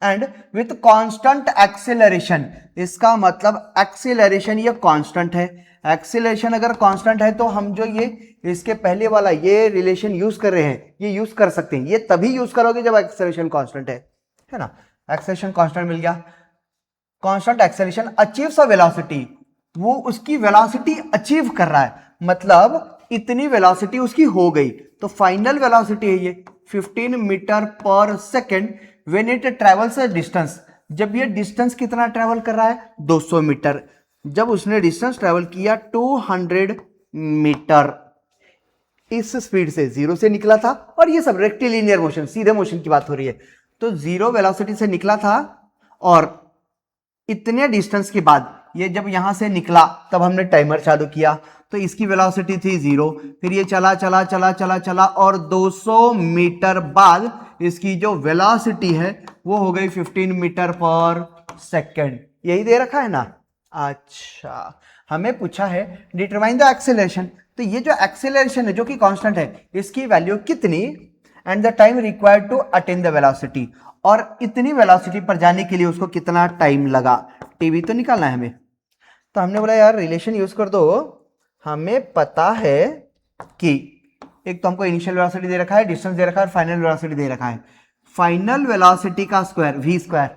and with constant acceleration, इसका मतलब एक्सेलरेशन ये कांस्टेंट है। एक्सेलरेशन अगर कांस्टेंट है तो हम जो ये इसके पहले वाला ये रिलेशन यूज कर रहे हैं ये यूज कर सकते हैं, ये तभी यूज करोगे जब एक्सेलरेशन कांस्टेंट है ना। एक्सेलरेशन कांस्टेंट मिल गया, constant acceleration achieves a velocity, वो उसकी वेलोसिटी अचीव कर रहा है, मतलब इतनी वेलोसिटी उसकी हो गई, तो फाइनल वेलोसिटी है ये 15 मीटर पर second when it travels a distance, जब ये डिस्टेंस कितना ट्रेवल कर रहा है 200 मीटर, जब उसने डिस्टेंस ट्रेवल किया 200 मीटर इस स्पीड से, जीरो से निकला था, और ये सब रेक्टिलिनियर मोशन सीधे मोशन की बात हो रही है, तो जीरो वेलोसिटी से निकला था और इतने डिस्टेंस के बाद ये जब यहां से निकला तब हमने टाइमर चालू किया, तो इसकी वेलोसिटी थी 0, फिर ये चला चला चला चला चला और 200 मीटर बाद इसकी जो वेलोसिटी है वो हो गई 15 मीटर पर सेकेंड, यही दे रखा है ना। अच्छा, हमें पूछा है डिटरमाइन द एक्सेलरेशन, तो ये जो एक्सेलरेशन है जो कि कांस्टेंट है इसकी वैल्यू कितनी and the time required to attain the velocity, और इतनी वेलोसिटी पर जाने के लिए उसको कितना टाइम लगा, टीवी तो निकालना है हमें। तो हमने बोला यार रिलेशन यूज कर दो, हमें पता है कि एक तो हमको इनिशियल वेलोसिटी दे रखा है, डिस्टेंस दे रखा है और फाइनल वेलोसिटी दे रखा है। फाइनल वेलोसिटी का square v square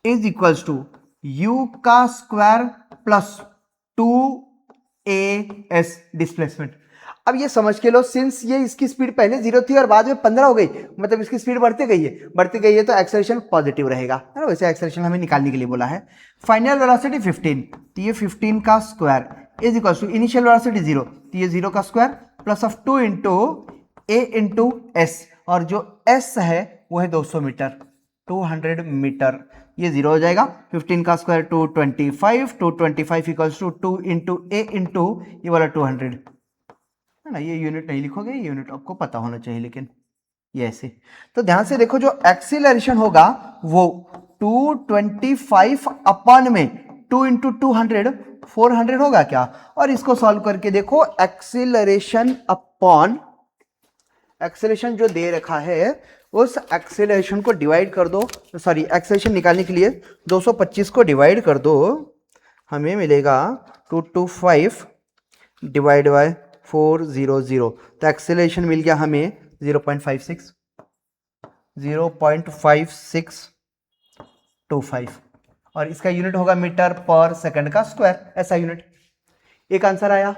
is equals to u का स्क्वायर प्लस 2as डिस्प्लेसमेंट। अब ये समझ के लो, सिंस ये इसकी स्पीड पहले 0 थी और बाद में 15 हो गई, मतलब इसकी स्पीड बढ़ती गई है तो एक्सेलरेशन पॉजिटिव रहेगा, है ना। वैसे एक्सेलरेशन हमें निकालने के लिए बोला है। फाइनल वेलोसिटी 15, तो ये 15 का square is equal to initial velocity 0, तो ये 0 का square plus of 2 into a into S, और जो s है वो है 200 मीटर, 200 मीटर, ये 0 हो जाएगा। 15 का square 225, 225 equals to 2 into a into ये वाला 200, है ना। ये यूनिट नहीं लिखोगे, ये यूनिट आपको पता होना चाहिए, लेकिन ये ऐसे। तो ध्यान से देखो, जो एक्सीलरेशन होगा वो 225 अपन में 2 इंटू 200 400 होगा क्या, और इसको सॉल्व करके देखो, एक्सीलरेशन अपॉन एक्सेलरेशन जो दे रखा है उस एक्सेलरेशन को डिवाइड कर दो, सॉरी एक्सेलरेशन निकालने के लिए 225 को डिवाइड कर दो, हमें मिलेगा 225 डिवाइड बाय 400, तो एक्सेलरेशन मिल गया हमें 0.56 0.5625, और इसका यूनिट होगा मीटर पर सेकंड का स्क्वायर, ऐसा यूनिट। एक आंसर आया।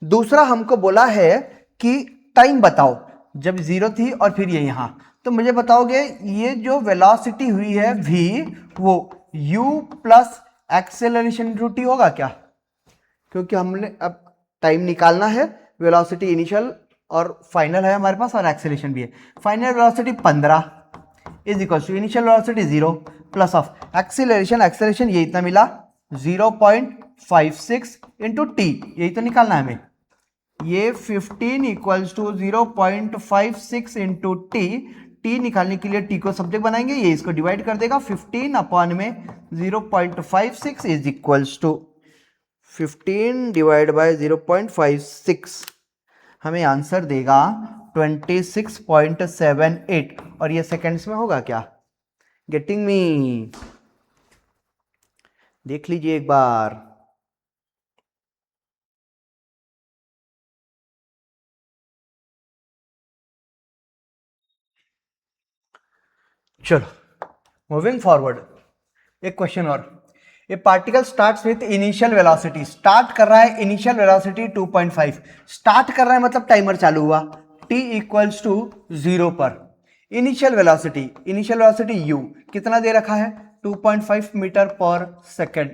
दूसरा हमको बोला है कि टाइम बताओ जब 0 थी और फिर ये यहां, तो मुझे बताओगे ये जो वेलोसिटी हुई है v वो u plus acceleration into t होगा क्या, क्योंकि हमने अब टाइम निकालना है, वेलोसिटी इनिशियल और फाइनल है हमारे पास, और एक्सेलरेशन भी है। Final velocity 15 is equal to initial velocity 0 plus of acceleration ये इतना मिला 0.56 इंटू टी, यही तो निकालना है हमें। ये 15 इक्वल्स टू 0.56 इंटू टी निकालने के लिए टी को सब्जेक्ट बनाएंगे, ये इसको डिवाइड कर देगा 15 अपॉन में 0.56 is equals to 15 divide by 0.56, हमें आंसर देगा 26.78, और ये सेकंड्स में होगा क्या, गेटिंग मी, देख लीजिए एक बार। चलो मूविंग फॉरवर्ड, एक क्वेश्चन और। ए particle starts with initial velocity, start कर रहा है इनिशियल वेलोसिटी 2.5, स्टार्ट कर रहा है मतलब टाइमर चालू हुआ, t इक्वल्स टू 0 पर इनिशियल वेलोसिटी u कितना दे रखा है 2.5 मीटर पर सेकेंड,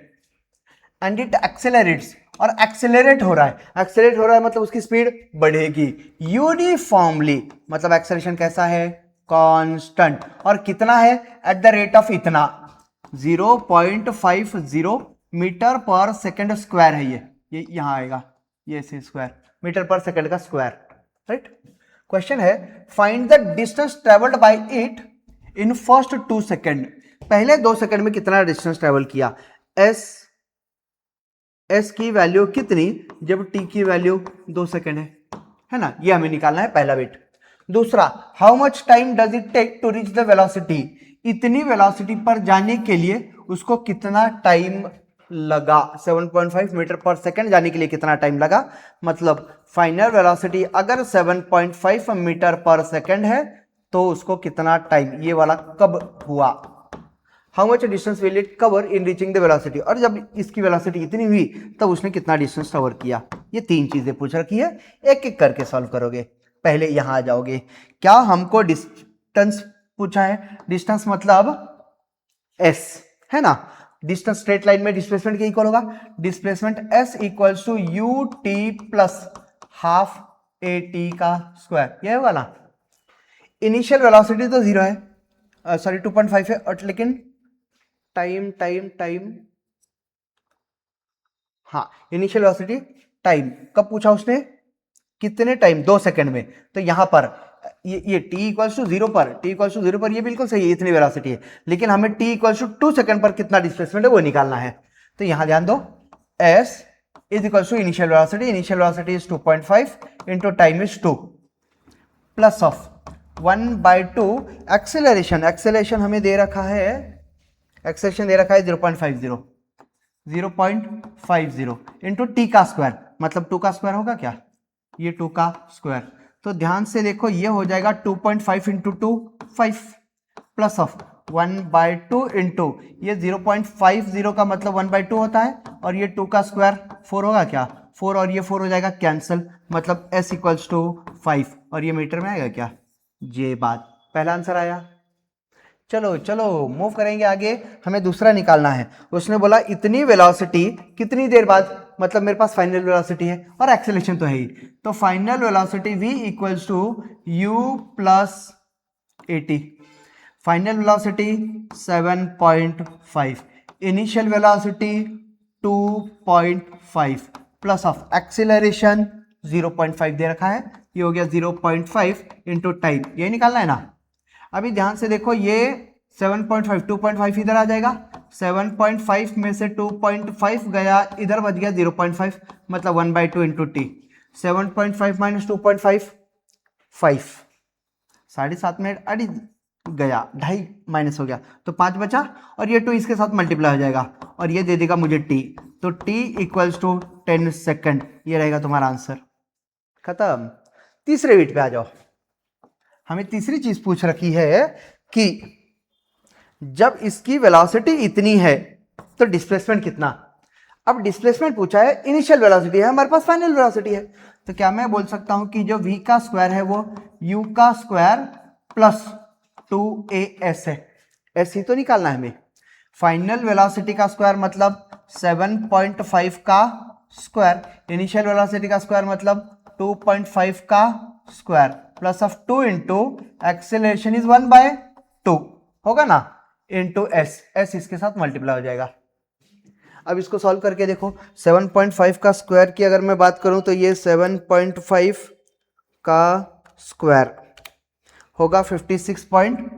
एंड इट एक्सेलरेट्स, और एक्सेलरेट हो रहा है मतलब उसकी स्पीड बढ़ेगी यूनिफॉर्मली, मतलब एक्सेलरेशन कैसा है कांस्टेंट, और कितना है एट द रेट ऑफ इतना 0.50 मीटर पर सेकंड स्क्वायर है। ये यहां आएगा, ये से स्क्वायर मीटर पर सेकंड का स्क्वायर, राइट। क्वेश्चन है find the distance travelled by it in first 2 second. पहले 2 सेकंड में कितना डिस्टेंस ट्रेवल किया, एस की वैल्यू कितनी जब टी की वैल्यू 2 सेकंड है ना, ये हमें निकालना है पहला बिट। दूसरा, how much time does it take to reach the velocity, इतनी वेलोसिटी पर जाने के लिए उसको कितना टाइम लगा, 7.5 मीटर पर सेकंड जाने के लिए कितना टाइम लगा, मतलब फाइनल वेलोसिटी अगर 7.5 मीटर पर सेकंड है तो उसको कितना टाइम, ये वाला कब हुआ, how much distance will it cover in reaching the velocity, और जब इसकी वेलोसिटी इतनी हुई तब उसने कितना डिस्टेंस कवर किया। ये 3 चीजें पूछ रखी है, एक एक करके सॉल्व करोगे। पहले यहां आ जाओगे, क्या हमको डिस्टेंस पूछा है, डिस्टेंस मतलब एस है ना, डिस्टेंस स्ट्रेट लाइन में डिस्प्लेसमेंट क्या इक्वल होगा, displacement S equals to U T plus half A T का स्क्वायर, ये होगा ना। इनिशियल वेलोसिटी तो 0 है, सॉरी 2.5 है, और लेकिन टाइम टाइम टाइम, हाँ इनिशियल वेलोसिटी टाइम कब पूछा उसने, कितने टाइम, 2 सेकंड में। तो यहां पर ये t इक्वल्स टू 0 पर, t इक्वल्स टू 0 पर ये बिल्कुल सही है, इतनी वेलोसिटी है, लेकिन हमें t इक्वल्स टू 2 सेकंड पर कितना डिस्प्लेसमेंट है वो निकालना है। तो यहां ध्यान दो, s is equals to initial velocity is 2.5 into time is 2 plus of 1/2 acceleration हमें दे रखा है, एक्सेलरेशन दे रखा है 0.50 इंटू टी का स्क्वायर, मतलब 2 का स्क्वायर होगा क्या, ये 2 का स्क्वायर। तो ध्यान से देखो, ये हो जाएगा 2.5 इंटू 2 5 प्लस ऑफ 1/2 इंटू ये 0.50 का मतलब 1/2 होता है, और ये 2 का स्क्वायर 4 होगा क्या, 4 और ये 4 हो जाएगा कैंसिल, मतलब s इक्वल्स टू 5, और ये मीटर में आएगा क्या, ये बात पहला आंसर आया। चलो चलो मूव करेंगे आगे, हमें दूसरा निकालना है। उसने बोला इतनी वेलोसिटी कितनी देर बाद, मतलब मेरे पास फाइनल वेलोसिटी है और एक्सेलरेशन तो है ही, तो final velocity v equals to u plus A T, final velocity 7.5, initial velocity 2.5 plus of acceleration 0.5 दे रखा है, ये हो गया 0.5 इंटू टाइम, ये निकालना है ना। अभी ध्यान से देखो, ये 7.5 2.5 इधर आ जाएगा, 7.5 में से 2.5 गया इधर, बच गया 0.5, मतलब 1/2 इंटू टी, 7.5 माइनस 2.5 5, 7.5 मिनट अड़ी गया, 2.5 माइनस हो गया तो 5 बचा, और ये 2 इसके साथ मल्टीप्लाई हो जाएगा और ये दे देगा मुझे टी, तो टी इक्वल्स टू 10 सेकेंड, ये रहेगा तुम्हारा आंसर। खत्म। तीसरे बीट पे आ जाओ, हमें तीसरी चीज पूछ रखी है कि जब इसकी वेलोसिटी इतनी है तो डिस्प्लेसमेंट कितना। अब डिस्प्लेसमेंट पूछा है, इनिशियल वेलोसिटी है, हमारे पास फाइनल वेलोसिटी है, तो क्या मैं बोल सकता हूं कि जो v का स्क्वायर है वो u का स्क्वायर प्लस 2as है, s ही तो निकालना है हमें। फाइनल वेलोसिटी का स्क्वायर मतलब 7.5 का स्क्वायर, इनिशियल वेलोसिटी का स्क्वायर मतलब 2.5 का square plus of 2 into acceleration is 1/2 होगा ना, इंटू s, s इसके साथ मल्टीप्लाई हो जाएगा। अब इसको सॉल्व करके देखो, 7.5 का स्क्वायर की अगर मैं बात करूं तो ये 7.5 का स्क्वायर होगा 56 पॉइंट,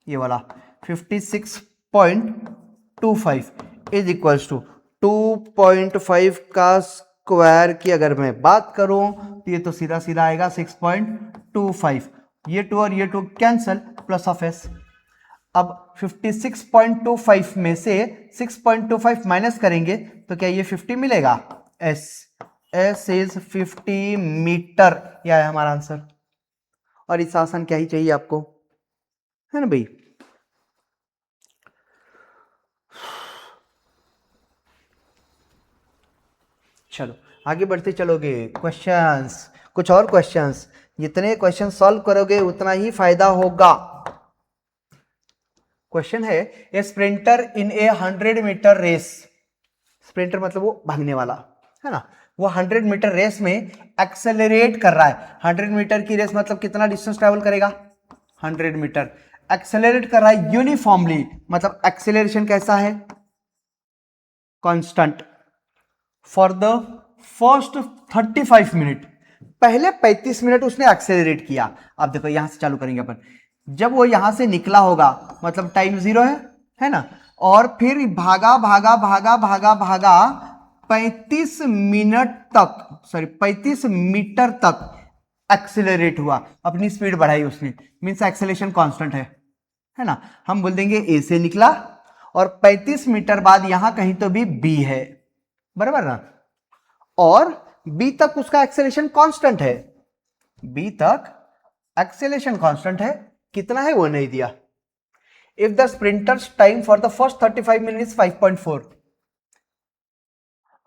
ये वाला 56.25 इज इक्वल्स टू 2.5 का स्क्वायर की अगर मैं बात करूं तो ये तो सीधा सीधा आएगा 6.25, ये 2 और ये 2 कैंसल प्लस ऑफ s। अब 56.25 में से 6.25 माइनस करेंगे तो क्या ये 50 मिलेगा, s इज 50 मीटर, यह है हमारा आंसर। और इस आसान क्या ही चाहिए आपको, है ना भाई। चलो आगे बढ़ते चलोगे, क्वेश्चंस, कुछ और क्वेश्चंस, जितने क्वेश्चन सॉल्व करोगे उतना ही फायदा होगा। क्वेश्चन है, ए स्प्रिंटर इन ए 100 मीटर रेस, स्प्रिंटर मतलब वो भागने वाला है ना, वो 100 मीटर रेस में एक्सेलरेट कर रहा है। 100 मीटर की रेस मतलब कितना डिस्टेंस ट्रेवल करेगा, 100 मीटर। एक्सेलरेट कर रहा है यूनिफॉर्मली, मतलब एक्सेलरेशन कैसा है, constant for the first 35 minute. पहले 35 मिनट उसने एक्सेलरेट किया। अब देखो यहां से चालू करेंगे अपन, जब वो यहां से निकला होगा मतलब टाइम 0 है ना, और फिर भागा भागा भागा भागा भागा 35 मिनट तक, सॉरी 35 मीटर तक एक्सेलरेट हुआ, अपनी स्पीड बढ़ाई उसने, मीन्स एक्सेलरेशन कांस्टेंट है ना। हम बोल देंगे ए से निकला और 35 मीटर बाद यहां कहीं तो भी बी है, बराबर ना, और बी तक उसका एक्सेलरेशन कांस्टेंट है, बी तक एक्सेलरेशन कांस्टेंट है, कितना है वो नहीं दिया। If the sprinter's time for the first 35 minutes 5.4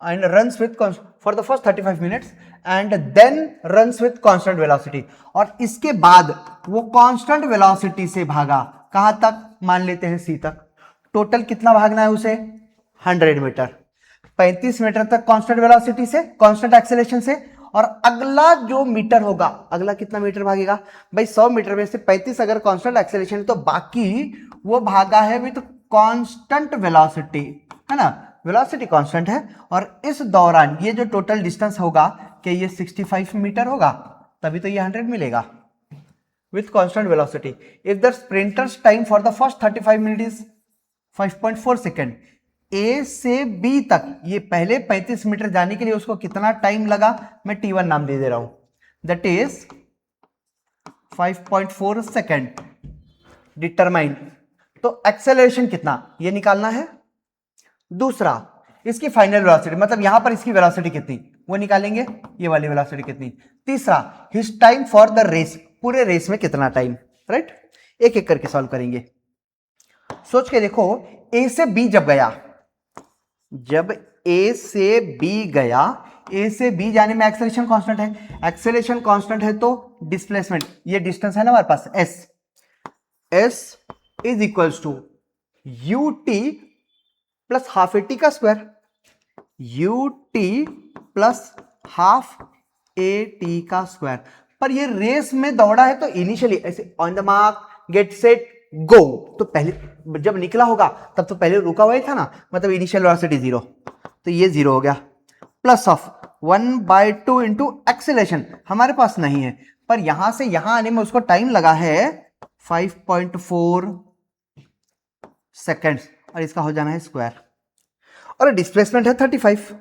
and runs with for the first 35 minutes and then runs with constant velocity, और इसके बाद वो कांस्टेंट वेलोसिटी से भागा कहां तक, मान लेते हैं सी तक। टोटल कितना भागना है उसे, 100 मीटर, 35 मीटर तक कांस्टेंट वेलोसिटी से, कांस्टेंट एक्सेलरेशन से, और अगला जो मीटर होगा, अगला कितना मीटर भागेगा भाई, 100 मीटर में से 35 अगर कांस्टेंट एक्सेलरेशन तो बाकी वो भागा है विद कांस्टेंट वेलोसिटी, है ना, वेलोसिटी कांस्टेंट है। और इस दौरान ये जो टोटल डिस्टेंस होगा कि ये 65 मीटर होगा, तभी तो ये 100 मिलेगा with constant velocity. If the sprinter's time for the first 35 minute is 5.4 second, A से बी तक ये पहले 35 मीटर जाने के लिए उसको कितना टाइम लगा, मैं T1 नाम दे रहा हूं, दैट इज 5.4 सेकेंड। डिटरमाइन, तो एक्सेलरेशन कितना ये निकालना है। दूसरा इसकी फाइनल वेलोसिटी, मतलब यहां पर इसकी वेलोसिटी कितनी वो निकालेंगे, ये वाली वेलोसिटी कितनी। तीसरा his time for the race, पूरे रेस में कितना टाइम, राइट। एक एक करके सॉल्व करेंगे। सोच के देखो, ए से बी जब गया, जब ए से बी गया, ए से बी जाने में एक्सेलरेशन कांस्टेंट है, एक्सेलरेशन कांस्टेंट है तो डिस्प्लेसमेंट, ये डिस्टेंस है ना हमारे पास s is equals to U T plus half A T का square, u T plus half A T का स्क्वायर। पर ये रेस में दौड़ा है तो इनिशियली ऐसे on the mark get set go, तो पहले जब निकला होगा तब तो पहले रुका हुआ ही था ना, मतलब इनिशियल वेलोसिटी 0, तो ये 0 हो गया, प्लस ऑफ 1/2 इंटू एक्सेलरेशन हमारे पास नहीं है, पर यहां से यहां आने में उसको टाइम लगा है 5.4 सेकेंड्स, और इसका हो जाना है स्क्वायर, और डिस्प्लेसमेंट है 35,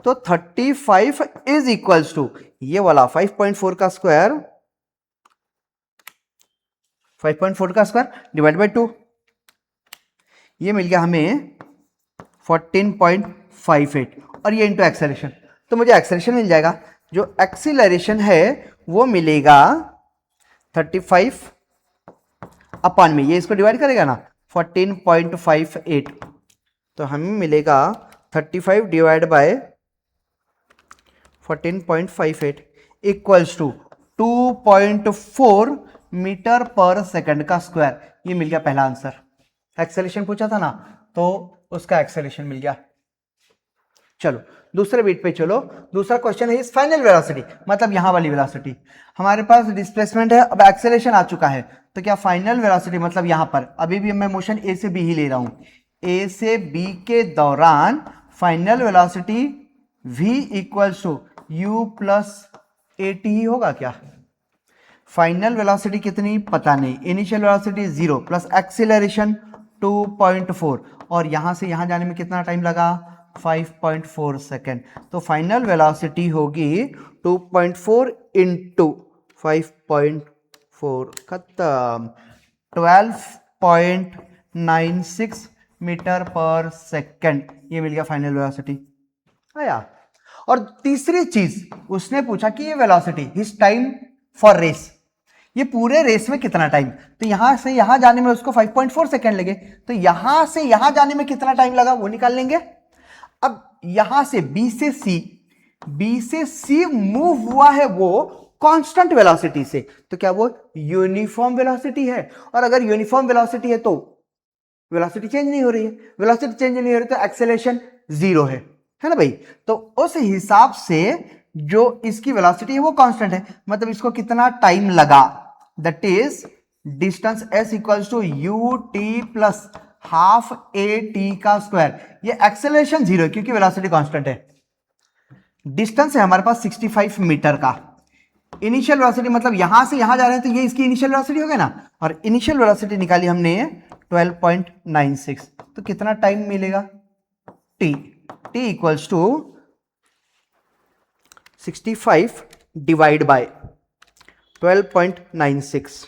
तो 35 इज इक्वल्स टू ये वाला 5.4 का स्क्वायर, 5.4 का स्क्वायर डिवाइड बाय 2, ये मिल गया हमें 14.58, और ये इंटू एक्सेलरेशन, तो मुझे एक्सेलरेशन मिल जाएगा, जो एक्सीलरेशन है वो मिलेगा 35 अपॉन में, ये इसको डिवाइड करेगा ना 14.58, तो हमें मिलेगा 35 divide by 14.58 equals to 2.4 metre पर सेकंड का स्क्वायर। ये मिल गया पहला आंसर। एक्सेलरेशन पूछा था ना, तो उसका एक्सेलरेशन मिल गया। चलो दूसरे बीट पे चलो, दूसरा क्वेश्चन है इस फाइनल वेलोसिटी, मतलब यहां वाली वेलोसिटी, हमारे पास डिस्प्लेसमेंट है, अब एक्सेलरेशन आ चुका है, तो क्या फाइनल वेलोसिटी, मतलब यहां पर अभी भी मैं मोशन ए से बी ही ले रहा हूं, ए से बी के दौरान final velocity v equals to you plus A t ही होगा क्या। फाइनल वेलोसिटी कितनी पता नहीं, इनिशियल वेलोसिटी 0 प्लस एक्सीलरेशन 2.4, और यहां से यहां जाने में कितना टाइम लगा 5.4 सेकेंड, तो फाइनल वेलोसिटी होगी 2.4 इंटू 5.4, खत्म, 12.96 मीटर पर सेकेंड, ये मिल गया फाइनल वेलोसिटी आया। और तीसरी चीज उसने पूछा कि ये velocity his time for race, ये पूरे रेस में कितना टाइम, तो यहां से यहां जाने में उसको 5.4 सेकेंड लगे, तो यहां से यहां जाने में कितना टाइम लगा वो निकाल लेंगे। अब यहां से बी से सी मूव हुआ है वो कांस्टेंट वेलोसिटी से, तो क्या वो यूनिफॉर्म वेलोसिटी है, और अगर यूनिफॉर्म वेलोसिटी है तो वेलोसिटी चेंज नहीं हो रही है, वेलोसिटी चेंज नहीं हो रही तो एक्सेलरेशन 0 है ना भाई। तो उस हिसाब से जो इसकी वेलोसिटी है वो कांस्टेंट है, मतलब इसको कितना टाइम लगा, that is distance s equals to U T plus half A T का स्क्वायर। ये एक्सेलरेशन 0 है क्योंकि वेलोसिटी कांस्टेंट है। डिस्टेंस है हमारे पास 65 मीटर का। इनिशियल वेलोसिटी मतलब यहां से यहां जा रहे हैं तो ये इसकी इनिशियल वेलोसिटी हो गया ना, और इनिशियल वेलोसिटी निकाली हमने 12.96। तो कितना टाइम मिलेगा? t equals to 65 divide by 12.96,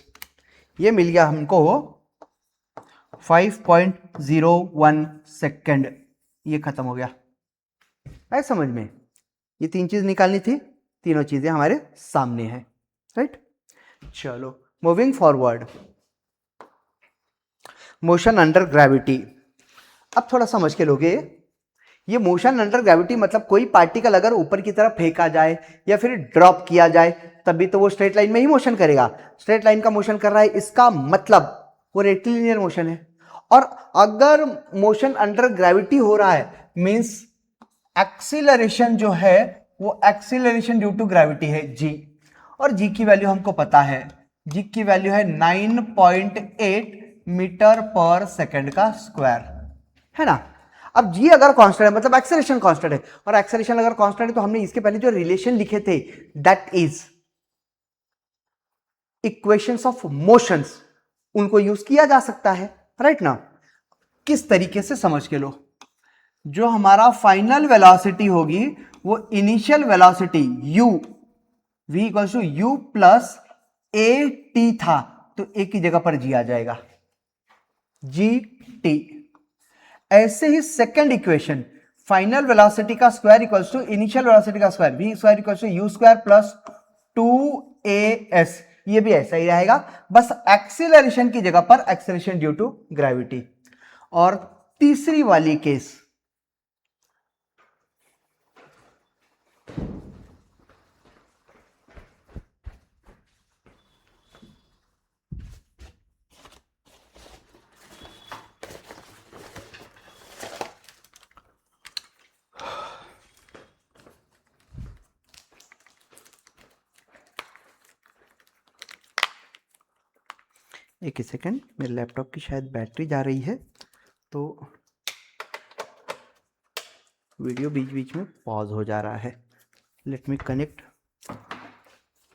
ये मिल गया हमको 5.01 सेकेंड। ये खत्म हो गया। है समझ में? ये 3 चीज निकालनी थी, तीनों चीजें हमारे सामने हैं, राइट। चलो moving forward, motion under gravity. अब थोड़ा समझ के लोगे, ये मोशन अंडर ग्रेविटी मतलब कोई पार्टिकल अगर ऊपर की तरफ फेंका जाए या फिर ड्रॉप किया जाए तभी तो वो स्ट्रेट लाइन में ही मोशन करेगा। स्ट्रेट लाइन का मोशन कर रहा है, इसका मतलब वो रेक्टिलिनियर मोशन है। और अगर मोशन अंडर ग्रेविटी हो रहा है मींस एक्सीलरेशन जो है वो एक्सीलरेशन ड्यू टू ग्रेविटी है g, और g की वैल्यू हमको पता है, g की वैल्यू है 9.8 मीटर पर सेकेंड का स्क्वायर, है ना। अब g अगर कांस्टेंट है मतलब एक्सेलरेशन कांस्टेंट है, और एक्सेलरेशन अगर कांस्टेंट है तो हमने इसके पहले जो रिलेशन लिखे थे that is equations of motions, उनको यूज किया जा सकता है, राइट ना। किस तरीके से समझ के लो, जो हमारा फाइनल वेलोसिटी होगी वो initial velocity u v equals to u plus A T था, तो ए की जगह पर g आ जाएगा, जी टी। ऐसे ही सेकेंड इक्वेशन, फाइनल वेलोसिटी का square equals to initial velocity का square, v square equals to u square plus 2as, ये भी ऐसा ही रहेगा, बस एक्सीलरेशन की जगह पर एक्सीलरेशन ड्यू टू ग्रेविटी। और तीसरी वाली केस, एक सेकेंड, मेरे लैपटॉप की शायद बैटरी जा रही है तो वीडियो बीच बीच में पॉज हो जा रहा है। Let me connect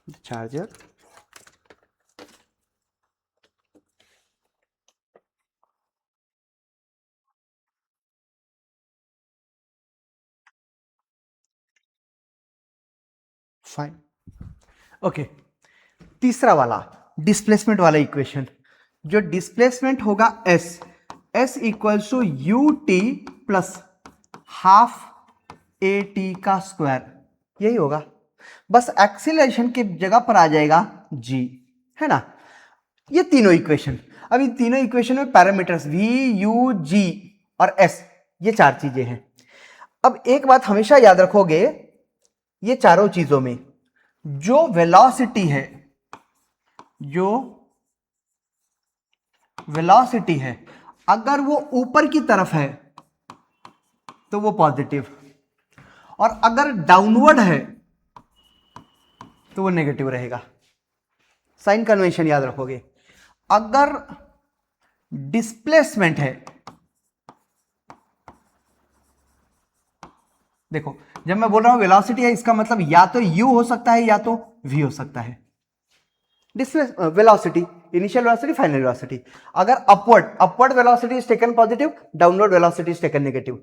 the charger. Fine, okay. तीसरा वाला डिस्प्लेसमेंट वाला इक्वेशन, जो डिस्प्लेसमेंट होगा s equals to U T plus half A T का स्क्वायर, यही होगा, बस एक्सीलरेशन की जगह पर आ जाएगा g, है ना। ये तीनों इक्वेशन, अब इन तीनों इक्वेशन में पैरामीटर्स v u g और s, ये 4 चीजें हैं। अब एक बात हमेशा याद रखोगे, ये चारों चीजों में जो वेलोसिटी है, जो वेलोसिटी है अगर वो ऊपर की तरफ है तो वो पॉजिटिव, और अगर डाउनवर्ड है तो वो नेगेटिव रहेगा। साइन कन्वेंशन याद रखोगे। अगर डिस्प्लेसमेंट है, देखो जब मैं बोल रहा हूं वेलोसिटी है इसका मतलब या तो u हो सकता है या तो v हो सकता है। Displace velocity, initial velocity, final velocity. अगर upward velocity is taken positive, downward velocity is taken negative.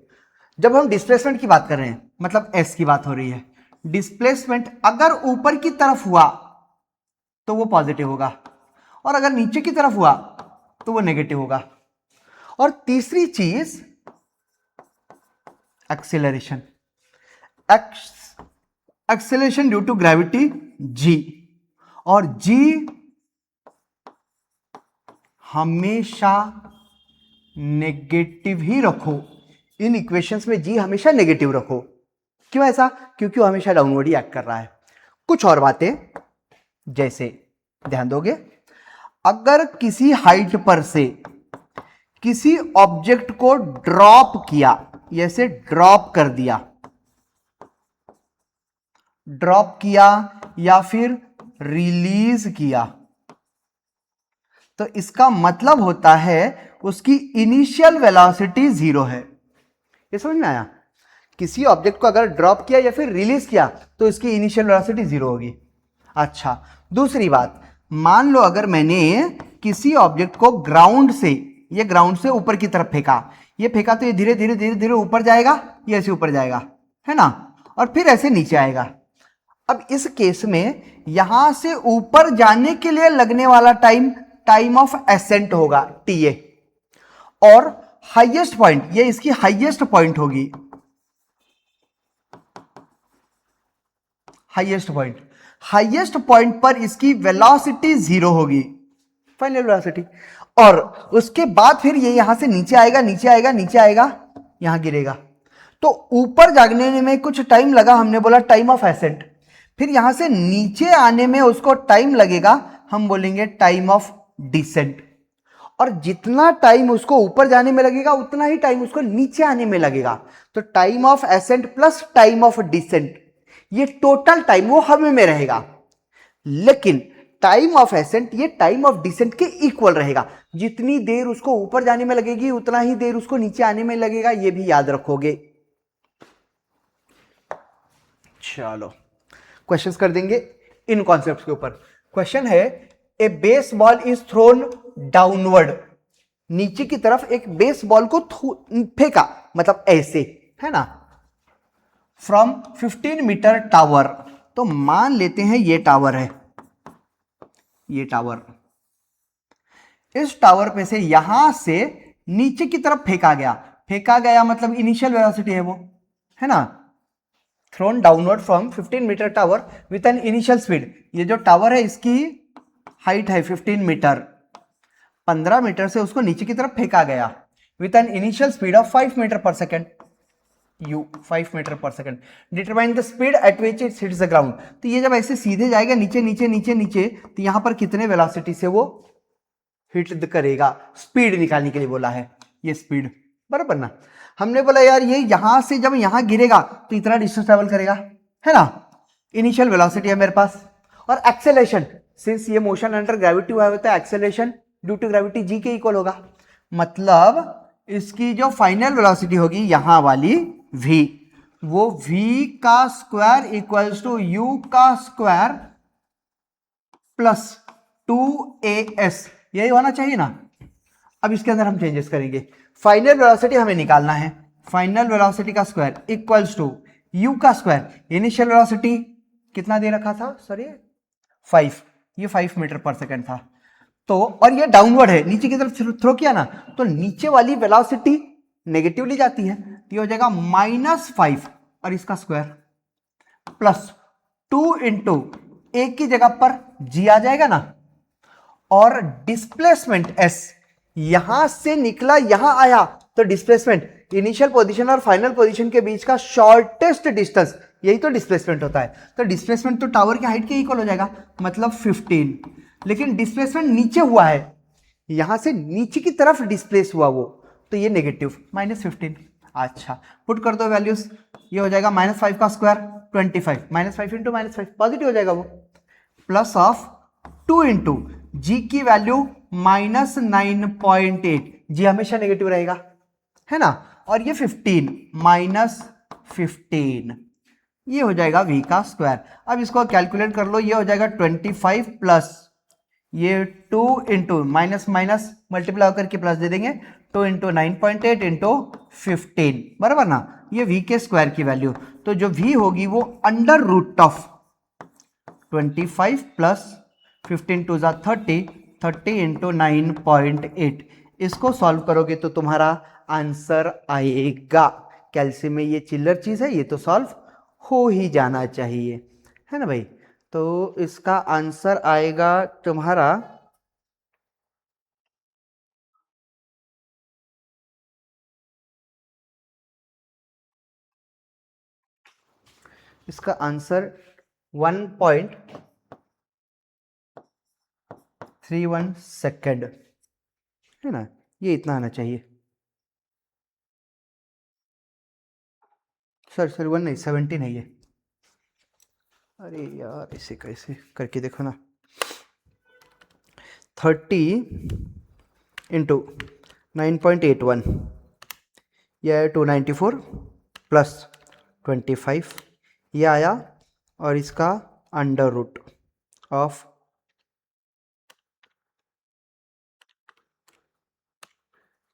जब हम डिस्प्लेसमेंट की बात कर रहे हैं मतलब s की बात हो रही है, डिस्प्लेसमेंट अगर ऊपर की तरफ हुआ तो वो पॉजिटिव होगा, और अगर नीचे की तरफ हुआ तो वो नेगेटिव होगा। और तीसरी चीज acceleration, acceleration due to gravity g, और g हमेशा नेगेटिव ही रखो। इन इक्वेशंस में g हमेशा नेगेटिव रखो। क्यों ऐसा? क्योंकि वो हमेशा डाउनवर्ड ही एक्ट कर रहा है। कुछ और बातें जैसे ध्यान दोगे, अगर किसी हाइट पर से किसी ऑब्जेक्ट को ड्रॉप किया, जैसे ड्रॉप कर दिया, ड्रॉप किया या फिर रिलीज किया, तो इसका मतलब होता है उसकी इनिशियल वेलोसिटी 0 है। ये समझ में आया? किसी ऑब्जेक्ट को अगर ड्रॉप किया या फिर रिलीज किया तो इसकी इनिशियल वेलोसिटी 0 होगी। अच्छा, दूसरी बात, मान लो अगर मैंने किसी ऑब्जेक्ट को ग्राउंड से ऊपर की तरफ फेंका, ये फेंका तो ये धीरे धीरे धीरे धीरे ऊपर जाएगा, ये ऐसे ऊपर जाएगा, है ना, और फिर ऐसे नीचे आएगा। अब इस केस में यहां से ऊपर जाने के लिए लगने वाला टाइम ऑफ एसेंट होगा TA, और हाईएस्ट पॉइंट, ये इसकी हाईएस्ट पॉइंट होगी, हाईएस्ट पॉइंट पर इसकी वेलोसिटी 0 होगी, फाइनल वेलोसिटी। और उसके बाद फिर ये यहां से नीचे आएगा, नीचे आएगा, नीचे आएगा, यहां गिरेगा। तो ऊपर जागने में कुछ टाइम लगा, हमने बोला टाइम ऑफ एसेंट। फिर यहां से नीचे आने में उसको टाइम लगेगा, हम बोलेंगे टाइम ऑफ डिसेंट। और जितना टाइम उसको ऊपर जाने में लगेगा उतना ही टाइम उसको नीचे आने में लगेगा। तो time of ascent plus time of descent, ये टोटल टाइम वो हमें में रहेगा। लेकिन टाइम ऑफ एसेंट ये टाइम ऑफ डिसेंट के इक्वल रहेगा। जितनी देर उसको ऊपर जाने में लगेगी उतना ही देर उसको नीचे आने में लगेगा, ये भी याद रखोगे। चलो क्वेश्चंस कर देंगे इन कॉन्सेप्ट्स के ऊपर। क्वेश्चन है, ए बेसबॉल इज थ्रोन डाउनवर्ड, नीचे की तरफ एक बेसबॉल को फेंका, मतलब ऐसे, है ना, फ्रॉम 15 मीटर टावर। तो मान लेते हैं ये टावर है, ये टावर, इस टावर पे से यहां से नीचे की तरफ फेंका गया मतलब इनिशियल वेलोसिटी है वो, है ना, thrown downward from 15 metre tower with an initial speed. ये जो टावर है इसकी हाइट है 15 मीटर, 15 मीटर से उसको नीचे की तरफ फेंका गया with an initial speed of 5 metre पर सेकेंड, u 5 मीटर पर second. Determine the speed at which it hits the ground. तो ये जब ऐसे सीधे जाएगा नीचे नीचे नीचे नीचे, तो यहां पर कितने वेलोसिटी से वो हिट करेगा, स्पीड निकालने के लिए बोला है, ये स्पीड, बराबर ना। हमने बोला यार ये यहां से जब यहां गिरेगा तो इतना डिस्टेंस ट्रेवल करेगा, है ना, इनिशियल वेलोसिटी है मेरे पास। और एक्सेलेरेशन, सिंस ये मोशन अंडर ग्रेविटी हुआ होता है, acceleration due to gravity g के इक्वल होगा। मतलब इसकी जो फाइनल वेलोसिटी होगी यहां वाली v, वो v का स्क्वायर इक्वल्स टू u का स्क्वायर प्लस 2as, यही होना चाहिए ना। अब इसके अंदर हम चेंजेस करेंगे, फाइनल वेलोसिटी हमें निकालना है, फाइनल वेलोसिटी का स्क्वायर इक्वल्स टू u का स्क्वायर, इनिशियल वेलोसिटी कितना दे रखा था सॉरी 5, ये 5 मीटर पर सेकंड था। तो और ये डाउनवर्ड है, नीचे की तरफ थ्रो किया ना, तो नीचे वाली वेलोसिटी नेगेटिवली जाती है, तो ये हो जाएगा -5 और इसका स्क्वायर प्लस 2 इंटू एक की जगह पर g आ जाएगा ना, और डिस्प्लेसमेंट s, यहां से निकला यहां आया, तो डिस्प्लेसमेंट इनिशियल पोजीशन और फाइनल पोजीशन के बीच का शॉर्टेस्ट डिस्टेंस, यही तो डिस्प्लेसमेंट होता है। तो डिस्प्लेसमेंट तो टावर की हाइट के इक्वल हो जाएगा, मतलब 15। लेकिन डिस्प्लेसमेंट नीचे हुआ है, यहां से नीचे की तरफ डिस्प्लेस हुआ वो, तो ये नेगेटिव -15। अच्छा, पुट कर दो वैल्यूज, ये हो जाएगा -5 का स्क्वायर 25, -5 इंटू -5 पॉजिटिव हो जाएगा वो, प्लस ऑफ 2 इंटू जी की वैल्यू -9.8, जी हमेशा नेगेटिव रहेगा, है ना, और ये 15 -15, ये हो जाएगा v का स्क्वायर। अब इसको कैलकुलेट कर लो, ये हो जाएगा 25 प्लस ये 2 इंटू माइनस माइनस मल्टीप्लाई करके प्लस दे देंगे, 2 इंटू 9.8 इंटू 15, बराबर ना, ये v के स्क्वायर की वैल्यू। तो जो v होगी वो अंडर रूट ऑफ 25 प्लस 15 टू जा 30 इंटू 9.8। इसको सॉल्व करोगे तो तुम्हारा आंसर आएगा। कैल्शियम में ये चिल्लर चीज है, ये तो सॉल्व हो ही जाना चाहिए, है ना भाई। तो इसका आंसर आएगा तुम्हारा इसका आंसर 1.31 सेकेंड, है ना, ये इतना आना चाहिए। सर 1 नहीं 17 है ये। अरे यार इसे कैसे करके देखो ना, 30 इंटू 9.81, यह है 294 प्लस 25, ये आया, और इसका अंडर रूट ऑफ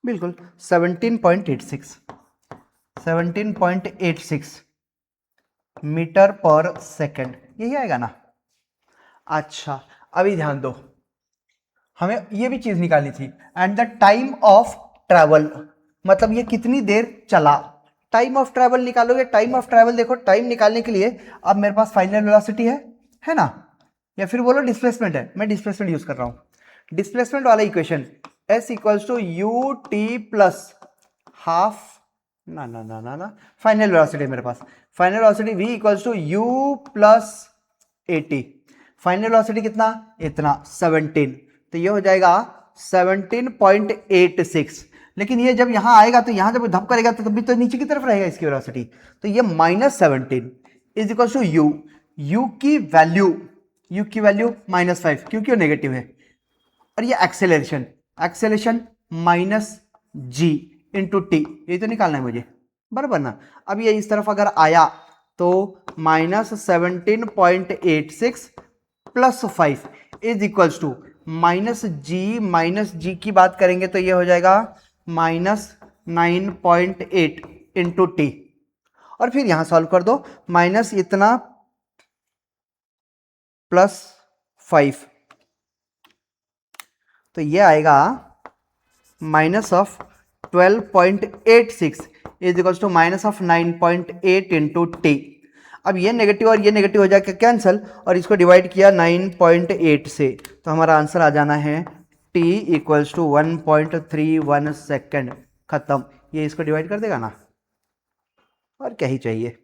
बिल्कुल 17.86 मीटर पर सेकेंड, यही आएगा ना। अच्छा, अभी ध्यान दो, हमें ये भी चीज निकालनी थी। And the time of travel, मतलब ये कितनी देर चला। टाइम ऑफ ट्रैवल निकालोगे, टाइम ऑफ ट्रैवल देखो, टाइम निकालने के लिए अब मेरे पास फाइनल वेलोसिटी है ना, या फिर बोलो डिस्प्लेसमेंट है, मैं डिस्प्लेसमेंट यूज कर रहा हूं। डिस्प्लेसमेंट वाला equation s equals to U T plus half, ना ना ना ना ना, फाइनल वेलोसिटी मेरे पास, final velocity v equals to u plus 80। Final velocity कितना, इतना 17, तो ये हो जाएगा 17.86। लेकिन ये जब यहां आएगा तो यहां जब धप करेगा तो तभी तो नीचे की तरफ रहेगा इसकी वेलोसिटी, तो ये -17 is equal to U, U की वैल्यू -5 क्योंकि वो नेगेटिव है, और ये एक्सेलरेशन -g इंटू टी, ये तो निकालना है मुझे, बराबर ना। अब ये इस तरफ अगर आया तो -17.86 plus 5 is equals to -g की बात करेंगे तो ये हो जाएगा -9.8 इंटू टी, और फिर यहां सॉल्व कर दो, माइनस इतना प्लस 5, तो ये आएगा minus of 12.86 is equals to minus of 9.8 into T. अब ये नेगेटिव और ये नेगेटिव हो जाएगा कैंसिल, और इसको डिवाइड किया 9.8 से, तो हमारा आंसर आ जाना है t इक्वल्स टू 1.31 सेकेंड। खत्म, ये इसको डिवाइड कर देगा ना, और क्या ही चाहिए।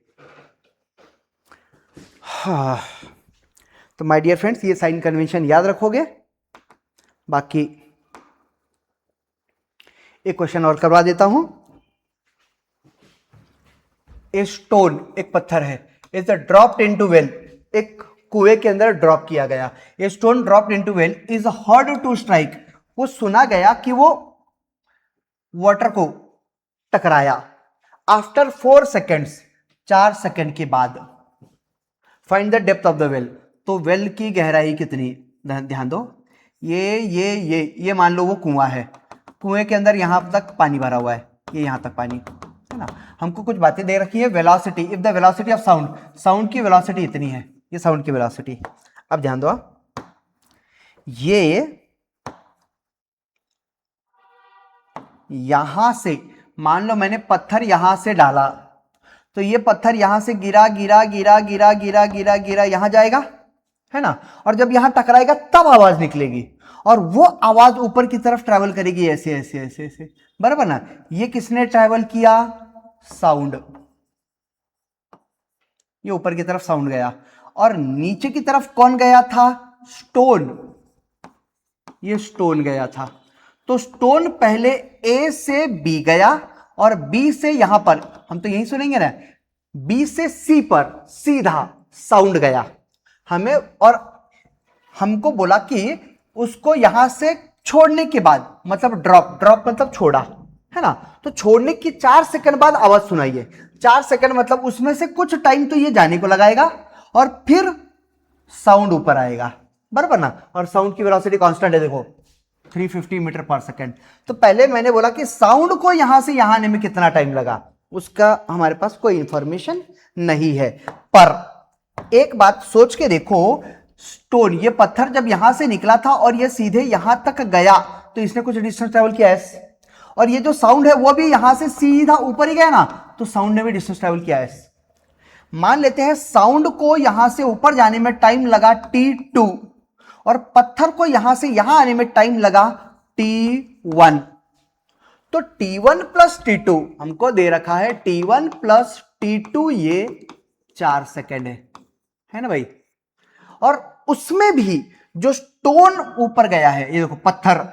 हाँ, तो माय डियर फ्रेंड्स, ये साइन कन्वेंशन याद रखोगे। बाकी एक क्वेश्चन और करवा देता हूं। ए स्टोन, एक पत्थर है, इज ड्रॉप्ड इनटू वेल, एक कुएं के अंदर ड्रॉप किया गया। A stone dropped into well is heard to strike, वो सुना गया कि वो वाटर को टकराया। आफ्टर 4 सेकेंड्स, 4 सेकेंड के बाद। Find the depth of the well, तो वेल की गहराई कितनी, ध्यान दो। ये मान लो वो कुआं है, कुएं के अंदर यहां तक पानी भरा हुआ है, ये यहां तक पानी है ना। हमको कुछ बातें दे रखी है, velocity, if the velocity of sound, sound की वेलोसिटी इतनी है, ये साउंड की वेलोसिटी। अब ध्यान दो, ये यहां से, मान लो मैंने पत्थर यहां से डाला, तो ये पत्थर यहां से गिरा गिरा गिरा गिरा गिरा गिरा गिरा यहां जाएगा, है ना, और जब यहां टकराएगा तब आवाज निकलेगी, और वो आवाज ऊपर की तरफ ट्रैवल करेगी ऐसे ऐसे ऐसे ऐसे, बराबर ना। ये किसने ट्रैवल किया, साउंड, ये ऊपर की तरफ साउंड गया, और नीचे की तरफ कौन गया था, स्टोन, ये स्टोन गया था। तो स्टोन पहले ए से बी गया, और बी से यहां पर, हम तो यही सुनेंगे ना, बी से सी पर सीधा साउंड गया हमें, और हमको बोला कि उसको यहां से छोड़ने के बाद, मतलब ड्रॉप मतलब छोड़ा, है ना, तो छोड़ने की 4 सेकंड बाद आवाज सुनाइए। 4 सेकंड मतलब उसमें से कुछ टाइम तो ये जाने को लगाएगा, और फिर साउंड ऊपर आएगा, बराबर ना। और साउंड की वेलोसिटी कांस्टेंट है, देखो 350 मीटर पर सेकेंड। तो पहले मैंने बोला कि साउंड को यहां से यहां आने में कितना टाइम लगा, उसका हमारे पास कोई इंफॉर्मेशन नहीं है। पर एक बात सोच के देखो, स्टोन, ये पत्थर जब यहां से निकला था और ये सीधे यहां तक गया, तो इसने कुछ डिस्टेंस ट्रेवल किया है, और ये जो साउंड है वो भी यहां से सीधा ऊपर ही गया ना, तो साउंड ने भी डिस्टेंस ट्रेवल किया है। मान लेते हैं साउंड को यहां से ऊपर जाने में टाइम लगा t2, और पत्थर को यहां से यहां आने में टाइम लगा t1। तो t1 प्लस t2 हमको दे रखा है, t1 प्लस t2 ये 4 सेकेंड है ना भाई। और उसमें भी जो स्टोन ऊपर गया है, ये देखो पत्थर,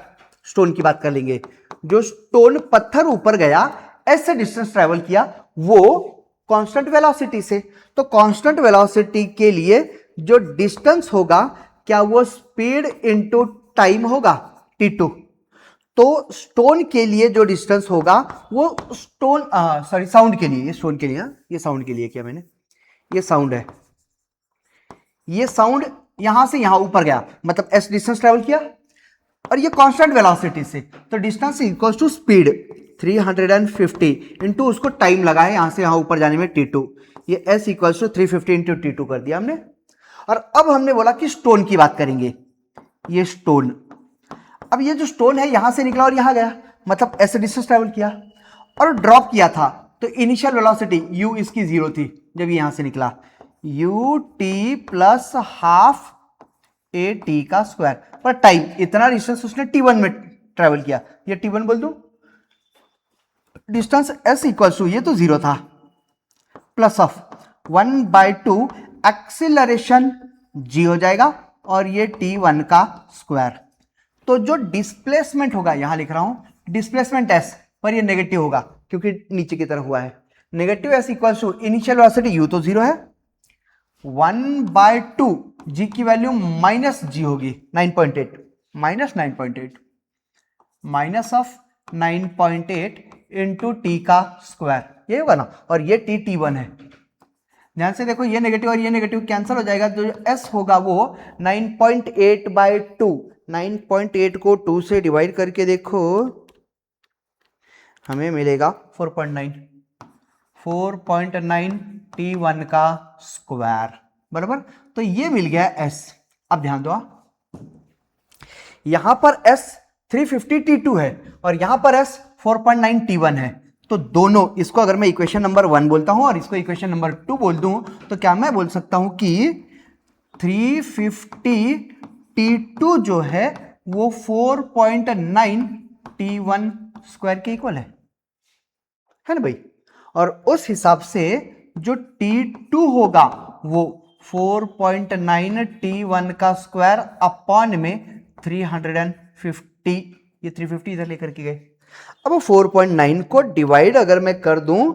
स्टोन की बात कर लेंगे, जो स्टोन पत्थर ऊपर गया, ऐसे डिस्टेंस ट्रेवल किया वो कांस्टेंट वेलोसिटी से। तो कांस्टेंट वेलोसिटी के लिए जो डिस्टेंस होगा, क्या वो स्पीड इंटू टाइम होगा t2। तो स्टोन के लिए जो डिस्टेंस होगा वो स्टोन सॉरी साउंड के लिए, ये स्टोन के लिए, ये साउंड के लिए किया मैंने, ये साउंड है, ये साउंड यहां से यहां ऊपर गया, मतलब s डिस्टेंस ट्रेवल किया और ये कांस्टेंट वेलोसिटी से, तो distance equals to speed 350 into उसको टाइम लगा है यहां से यहां ऊपर जाने में t2, ये s equals to 350 into t2 कर दिया हमने। और अब हमने बोला कि स्टोन की बात करेंगे, ये स्टोन, अब ये जो स्टोन है यहां से निकला और यहां गया, मतलब ऐसे डिस्टेंस ट्रेवल किया और ड्रॉप किया था, तो इनिशियल वेलोसिटी u इसकी 0 थी जब ये यहां से निकला, u t plus half A T का स्क्वायर, पर टाइम इतना डिस्टेंस उसने t1 में ट्रेवल किया, ये t1 बोल दूं, डिस्टेंस s इक्वल टू, ये तो 0 था, प्लस ऑफ 1/2 एक्सीलरेशन g हो जाएगा और ये t1 का स्क्वायर। तो जो डिस्प्लेसमेंट होगा, यहां लिख रहा हूं डिस्प्लेसमेंट s, पर ये नेगेटिव होगा क्योंकि नीचे की तरफ हुआ है, negative s equal to initial velocity u तो 0 है, 1/2 g की वैल्यू माइनस g होगी 9.8, minus 9.8 minus of 9.8 into T का स्क्वायर, ये होगा ना, और ये t t1 है। ध्यान से देखो, ये नेगेटिव और ये नेगेटिव कैंसिल हो जाएगा, तो जो s होगा वो 9.8/2, 9.8 को 2 से डिवाइड करके देखो, हमें मिलेगा 4.9, 4.9 t1 का स्क्वायर, बराबर। तो ये मिल गया s। अब ध्यान दो, यहां पर s 350 t2 है और यहां पर s 4.9 t1 है, तो दोनों, इसको अगर मैं इक्वेशन नंबर 1 बोलता हूं और इसको इक्वेशन नंबर 2 बोल दूं, तो क्या मैं बोल सकता हूं कि 350 t2 जो है वो 4.9 t1 स्क्वायर के इक्वल है ना भाई। और उस हिसाब से जो t2 होगा वो 4.9 t1 का स्क्वायर अपॉन में 350, ये 350 इधर लेकर के गए। अब 4.9 को डिवाइड अगर मैं कर दूं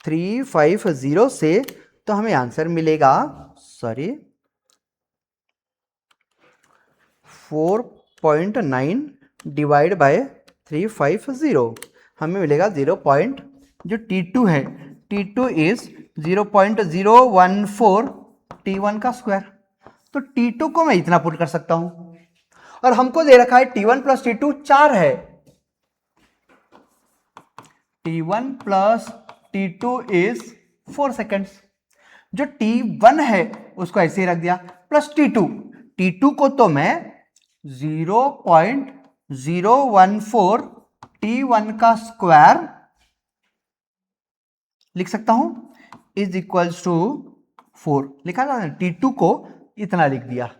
350 से, तो हमें आंसर मिलेगा, सॉरी 4.9 डिवाइड बाय 350, हमें मिलेगा 0. जो t2 है, t2 इज 0.014 t1 का स्क्वायर, तो t2 को मैं इतना पुट कर सकता हूं, और हमको दे रखा है t1 प्लस t2 4 है, t1 plus t2 is 4 seconds. जो t1 है उसको ऐसे ही रख दिया, प्लस t2 को तो मैं 0.014 t1 का स्क्वायर लिख सकता हूं, इज इक्वल्स टू 4 लिखा था, t2 को इतना लिख दिया।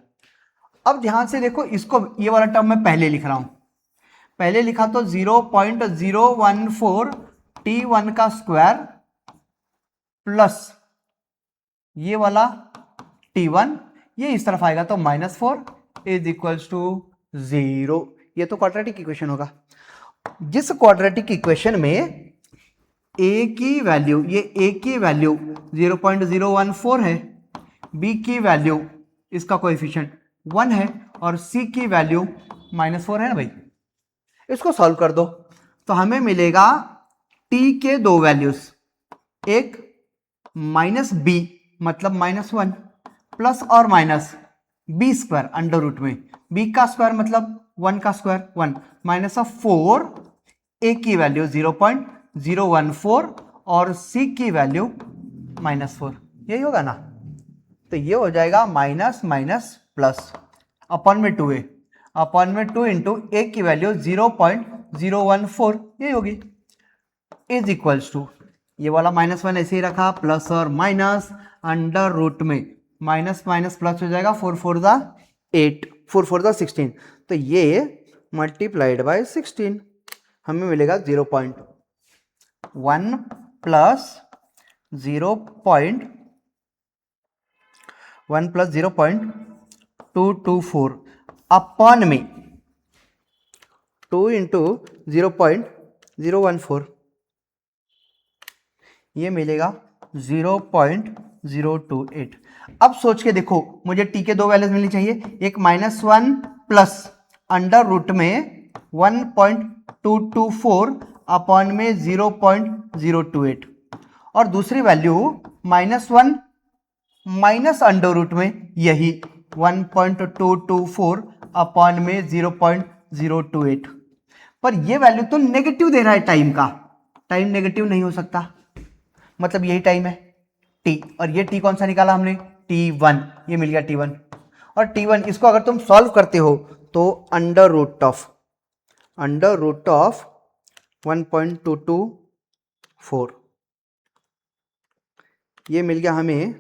अब ध्यान से देखो, इसको ये वाला टर्म मैं पहले लिख रहा हूं, पहले लिखा तो 0.014 t1 का स्क्वायर प्लस ये वाला t1, ये इस तरफ आएगा तो -4 इज इक्वल्स टू 0। ये तो क्वाड्रेटिक इक्वेशन होगा। जिस क्वाड्रेटिक इक्वेशन में a की वैल्यू, ये a की वैल्यू 0.014 है, b की वैल्यू इसका कोएफिशिएंट 1 है और c की वैल्यू -4 है ना भाई। इसको सॉल्व कर दो तो हमें मिलेगा t के दो वैल्यूज, एक -b मतलब -1 प्लस और minus b square under root में, b का स्क्वायर मतलब 1 का स्क्वायर 1 माइनस ऑफ 4, a की वैल्यू 0.014 और c की वैल्यू -4, यही होगा ना। तो ये हो जाएगा माइनस माइनस प्लस अपॉन में 2a, अपॉन में 2 इंटू a की वैल्यू 0.014, यही होगी, इज इक्वल्स टू, ये वाला -1 ऐसे ही रखा, प्लस और माइनस अंडर रूट में, माइनस माइनस प्लस हो जाएगा, 4 4 दा 8, 4 4 दा 16, तो ये मल्टीप्लाइड बाय 16 हमें मिलेगा 0.1 प्लस 0.224 अपॉन में 2 इंटू 0.014, ये मिलेगा 0.028। अब सोच के देखो, मुझे t के दो वैल्यूज मिलनी चाहिए, एक -1 प्लस अंडर रूट में 1.224 अपॉन में 0.028 और दूसरी वैल्यू -1 माइनस अंडर रूट में यही 1.224 अपॉन में 0.028। पर ये वैल्यू तो नेगेटिव दे रहा है टाइम का, टाइम नेगेटिव नहीं हो सकता, मतलब यही टाइम है t, और ये t कौन सा निकाला हमने, t1, ये मिल गया t1। और t1 इसको अगर तुम सॉल्व करते हो तो अंडर रूट ऑफ 1.224 ये मिल गया हमें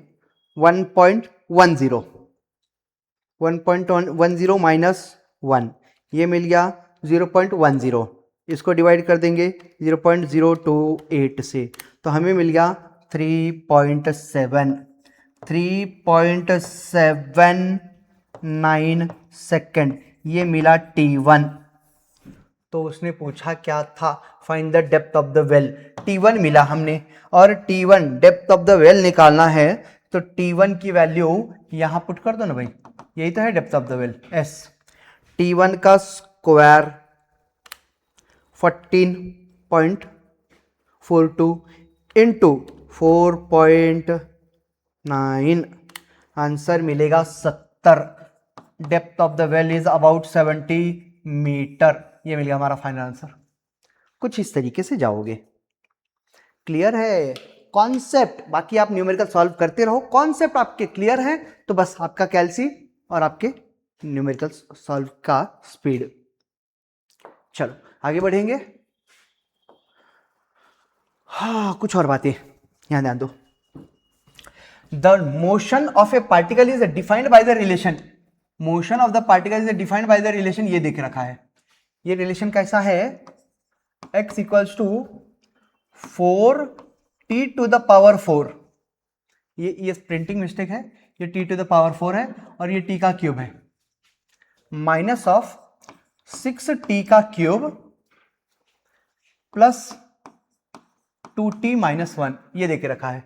1.10 माइनस 1 ये मिल गया 0.10, इसको डिवाइड कर देंगे 0.028 से तो हमें मिल गया 3.79 सेकेंड, ये मिला t1। तो उसने पूछा क्या था, find the depth of the well, t1 मिला हमने, और t1 depth of the well निकालना है तो t1 की वैल्यू यहां पुट कर दो ना भाई, यही तो है depth of the well s, t1 का स्क्वायर 14.42 इंटू 4.9, आंसर मिलेगा 70। Depth of the well is about 70 metre, ये मिल गया हमारा फाइनल आंसर। कुछ इस तरीके से जाओगे, क्लियर है कॉन्सेप्ट, बाकी आप न्यूमेरिकल सॉल्व करते रहो, कॉन्सेप्ट आपके क्लियर है तो बस आपका कैल्सी और आपके न्यूमेरिकल सॉल्व का स्पीड। चलो आगे बढ़ेंगे। हाँ कुछ और बातें यहां ध्यान दो। The motion of a particle is defined by the relation, motion of the particle is defined by the relation, ये देख रखा है। ये रिलेशन कैसा है, x equals to 4t to the power 4, ये प्रिंटिंग मिस्टेक है, ये t टू द पावर 4 है और ये t का क्यूब है, माइनस ऑफ 6t का क्यूब प्लस 2t माइनस 1, ये देके रखा है।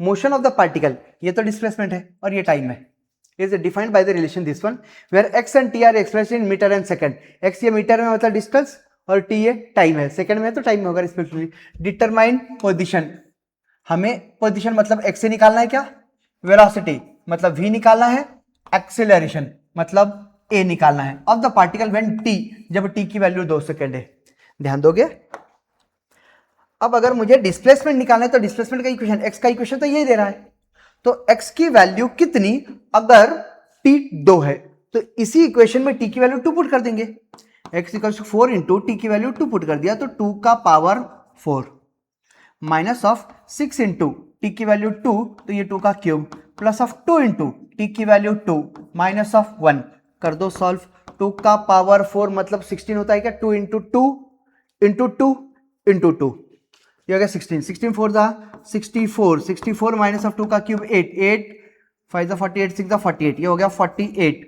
मोशन ऑफ द पार्टिकल, ये तो डिस्प्लेसमेंट है और ये टाइम है, is defined by the relation this one where x and t are expressed in metre and second. x ये मीटर में मतलब डिस्टेंस और t ये टाइम है, सेकंड में तो टाइम में होगा रिस्पेक्टिवली। डिटरमाइन पोजीशन, हमें पोजीशन मतलब x से निकालना है क्या, वेलोसिटी मतलब v निकालना है, एक्सेलरेशन मतलब a निकालना है, of the particle when t, जब t की वैल्यू 2 सेकंड है। ध्यान दोगे। अब अगर मुझे डिस्प्लेसमेंट निकालना है तो डिस्प्लेसमेंट का इक्वेशन, x का इक्वेशन तो यही दे रहा है, तो x की वैल्यू कितनी, अगर t 2 है तो इसी इक्वेशन में t की वैल्यू 2 पुट कर देंगे, x equals to 4 into t की वैल्यू 2 पुट कर दिया तो 2 का power 4 minus of 6 into t की वैल्यू 2 तो ये 2 का cube plus of 2 into t की वैल्यू 2 माइनस ऑफ 1, कर दो सॉल्व, 2 का पावर 4 मतलब 16 होता है क्या, 2 इंटू 2 इंटू 2 इंटू 2, ये हो गया 16, 16 4 दा 64, 64 माइनस ऑफ 2 का क्यूब 8, 8 5 दा 48, 6 दा 48, ये हो गया 48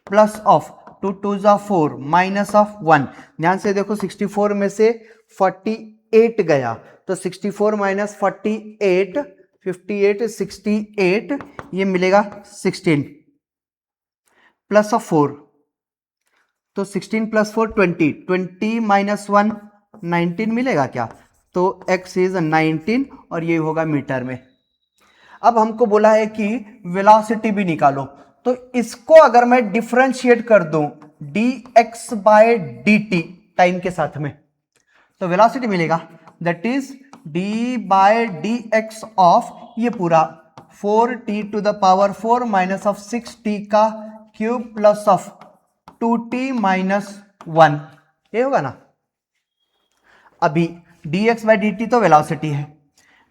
प्लस ऑफ 2 2 दा 4 माइनस ऑफ 1। ध्यान से देखो 64 में से 48 गया तो 64 माइनस 48 58 68, ये मिलेगा 16 प्लस ऑफ 4 तो 16 प्लस 4 20, 20 माइनस 1 19 मिलेगा क्या, तो x इज 19 और ये होगा मीटर में। अब हमको बोला है कि वेलोसिटी भी निकालो, तो इसको अगर मैं डिफरेंशिएट कर दूं dx बाय dt टाइम के साथ में, तो वेलोसिटी मिलेगा that is d by dx of ये पूरा 4t to the power 4 minus of 6t का cube plus of 2t minus 1, ये होगा ना। अभी dx बाई dt तो वेलोसिटी है,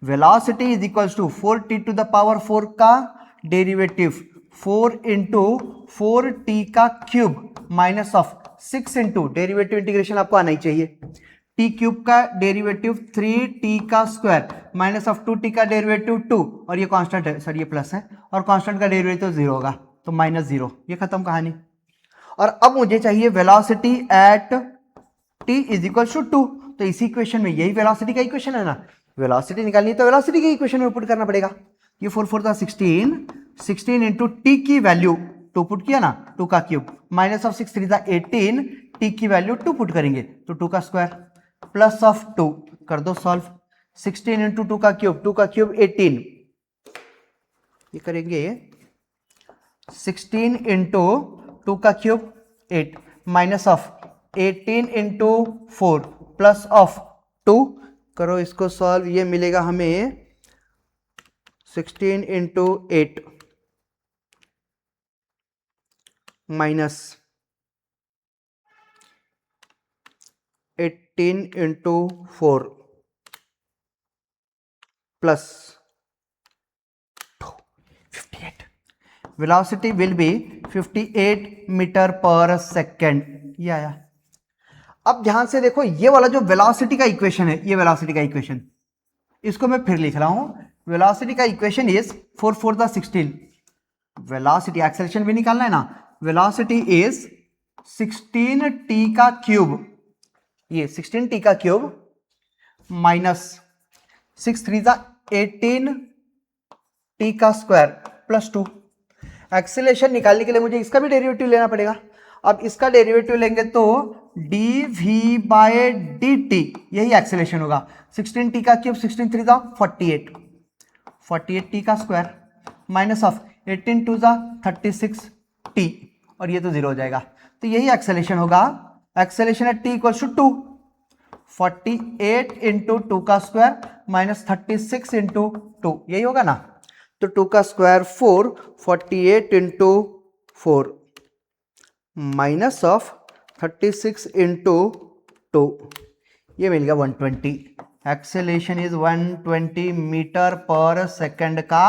velocity is equals to 4t to the power 4 का डेरिवेटिव 4 इंटू 4t का cube minus of 6 into derivative integration आपको आना ही चाहिए, t क्यूब का डेरिवेटिव 3t का स्क्वायर माइनस ऑफ 2t का डेरिवेटिव 2, और ये कांस्टेंट है सर, ये प्लस है और कांस्टेंट का डेरिवेटिव 0 होगा तो माइनस 0, ये खत्म कहानी। और अब मुझे चाहिए velocity at t is equals to 2, तो इसी इक्वेशन में यही वेलोसिटी का इक्वेशन है ना, वेलोसिटी निकालनी है तो वेलोसिटी के इक्वेशन में पुट करना पड़ेगा। ये 4 4 था 16, 16 इंटू टी की वैल्यू टू पुट किया ना, 2 का क्यूब माइनस ऑफ 6 3 जा 18, टी की वैल्यू 2 पुट करेंगे तो 2 का स्क्वायर प्लस ऑफ 2 कर दो सॉल्व, 16 इंटू 2 का क्यूब, 2 का क्यूब 18, ये करेंगे 16 इंटू 2 का cube 8 minus of 18 into 4 plus of 2, करो इसको सॉल्व, ये मिलेगा हमें 16 into 8 minus 18 into 4 plus 58, velocity will be 58 metre पर सेकेंड, ये आया। अब ध्यान से देखो, ये वाला जो वेलोसिटी का इक्वेशन है, ये वेलोसिटी का इक्वेशन, इसको मैं फिर लिख रहा हूं, वेलोसिटी का equation is 4 4 the 16, velocity acceleration भी निकालना है ना, वेलोसिटी इज 16 टी का क्यूब, ये 16 टी का क्यूब माइनस 6 3 जा 18 टी का स्क्वायर प्लस 2। एक्सेलरेशन निकालने के लिए मुझे इसका भी डेरिवेटिव लेना पड़ेगा। अब इसका डेरिवेटिव लेंगे तो dv बाय dt, यही एक्सेलरेशन होगा। 16 टी का क्यूब 16 3 जा 48, 48 टी का स्क्वायर माइनस ऑफ 18 2 जा 36 टी, और ये तो 0 हो जाएगा, तो यही एक्सेलरेशन होगा। एक्सेलरेशन है t इक्वल टू 2, 48 इंटू 2 का स्क्वायर माइनस 36 इंटू 2, यही होगा ना, तो 2 का square 4, 48 into 4 minus of 36 into 2, ये मिल गया 120। एक्सेलरेशन इज 120 मीटर पर सेकंड का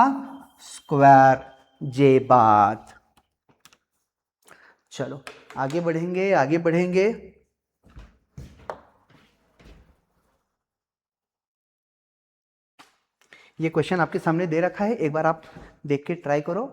स्क्वायर, जे बात। चलो आगे बढ़ेंगे, आगे बढ़ेंगे। ये क्वेश्चन आपके सामने दे रखा है, एक बार आप देख के ट्राई करो।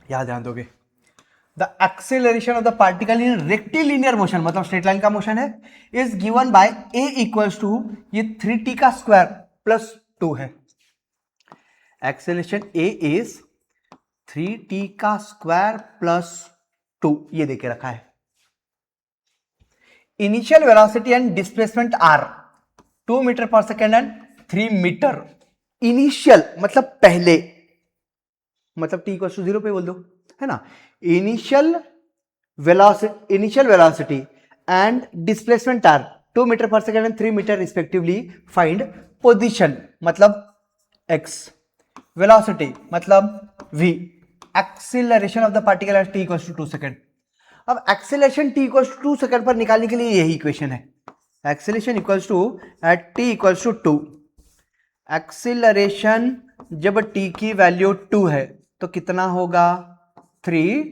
यहां ध्यान दोगे, the acceleration of the particle in rectilinear motion, मतलब स्ट्रेट लाइन का मोशन है, is given by A equals to, ये 3t का स्क्वायर प्लस 2 है। एक्सेलरेशन ए इज 3t का स्क्वायर प्लस 2, ये देके रखा है। Initial velocity and displacement are 2 metre पर सेकेंड एंड 3 मीटर। इनिशियल मतलब पहले, मतलब t इक्वल टू 0 पे बोल दो, है ना। Initial velocity and displacement are 2 metre पर second and 3 metre respectively. Find position मतलब x, वेलोसिटी मतलब v, acceleration of the particle at t equals to 2 second. अब acceleration t equals to 2 second पर निकालने के लिए यही इक्वेशन है, acceleration equals to at t equals to 2। Acceleration जब t की वैल्यू 2 है तो कितना होगा 3,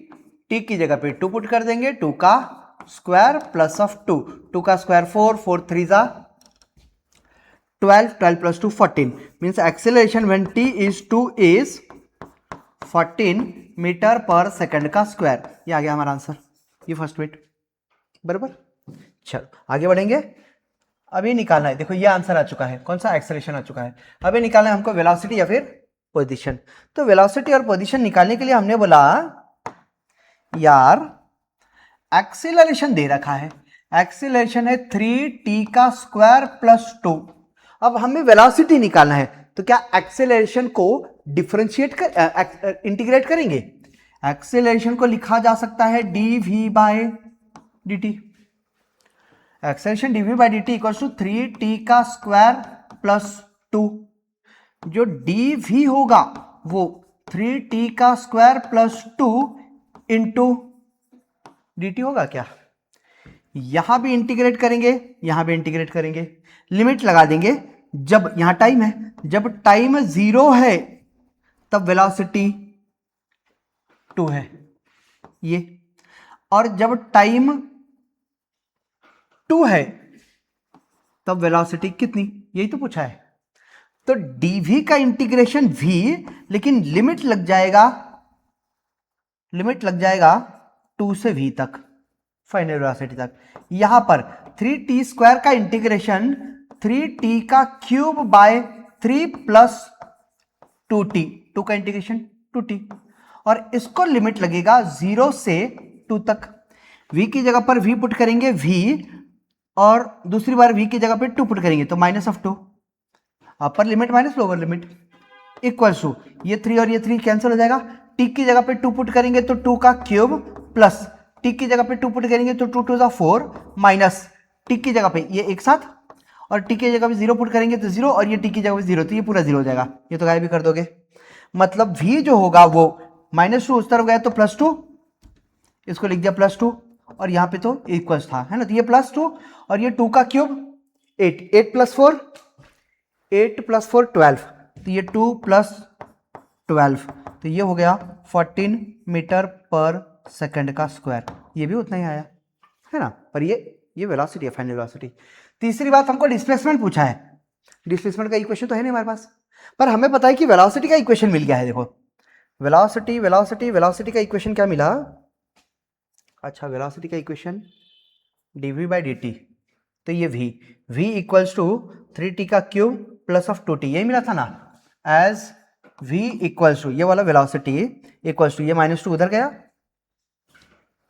t की जगह पे 2 पुट कर देंगे, 2 का स्क्वायर प्लस ऑफ 2, 2 का स्क्वायर 4, 4 3 जा 12, 12 plus 2 14, means acceleration when t is 2 is 14 metre पर सेकंड का स्क्वायर। ये आ गया हमारा आंसर, ये फर्स्ट वेट, बराबर। चलो आगे बढ़ेंगे। अभी निकालना है, देखो ये आंसर आ चुका है, कौन सा, एक्सेलरेशन आ चुका है। अभी निकालना है हमको वेलोसिटी या फिर पोजीशन। तो वेलोसिटी और पोजीशन निकालने के लिए हमने बोला यार एक्सीलरेशन दे रखा है, एक्सीलरेशन है 3t का स्क्वायर प्लस 2। अब हमें वेलोसिटी निकालना है, तो क्या एक्सीलरेशन को डिफरेंशिएट कर इंटीग्रेट करेंगे। एक्सीलरेशन को लिखा जा सकता है dv by dt, acceleration dv by dt equal to 3t का स्क्वायर प्लस 2। जो dv होगा वो 3t का स्क्वायर प्लस 2 इंटू dt होगा क्या। यहां भी इंटीग्रेट करेंगे, यहां भी इंटीग्रेट करेंगे, लिमिट लगा देंगे, जब यहां टाइम है, जब टाइम 0 है तब वेलोसिटी 2 है ये, और जब टाइम 2 है तब वेलोसिटी कितनी, यही तो पूछा है। तो dv का इंटीग्रेशन v, लेकिन लिमिट लग जाएगा 2 से v तक, फाइनल वेलोसिटी तक। यहां पर 3t स्क्वायर का इंटीग्रेशन 3t का क्यूब बाय 3 प्लस 2t, 2 का इंटीग्रेशन 2t, और इसको लिमिट लगेगा 0 से 2 तक। v की जगह पर v पुट करेंगे v, और दूसरी बार v की जगह पर 2 पुट करेंगे तो -2, upper limit minus lower limit, equals to ये 3 और ये 3 कैंसिल हो जाएगा। t की जगह पे 2 पुट करेंगे तो 2 का क्यूब, प्लस t की जगह पे 2 पुट करेंगे तो 2 2 4, माइनस t की जगह पे ये एक साथ, और t की जगह पे 0 पुट करेंगे तो 0, और ये t की जगह पे 0, तो ये पूरा 0 हो जाएगा, ये तो गायब भी कर दोगे। मतलब v जो होगा वो -2 उस तरफ गया तो +2, इसको लिख दिया +2, और यहाँ पे तो इक्वल्स था, है ना, तो ये +2 और ये 2 का क्यूब 8, 8 + 4 12, तो ये 2 + 12, तो ये हो गया 14 मीटर पर सेकंड का स्क्वायर, ये भी उतना ही आया, है ना। पर ये वेलोसिटी है, फाइनल वेलोसिटी। तीसरी बात, हमको डिस्प्लेसमेंट पूछा है। डिस्प्लेसमेंट का इक्वेशन तो है नहीं हमारे पास, पर हमें पता है कि वेलोसिटी का इक्वेशन मिल गया है। देखो वेलोसिटी का इक्वेशन क्या मिला, अच्छा वेलोसिटी का इक्वेशन dv/dt, तो ये v इक्वल्स टू 3t का क्यूब प्लस ऑफ 2t, यही मिला था ना, एज v इक्वल्स टू ये वाला वेलोसिटी इक्वल्स टू ये -2 उधर गया,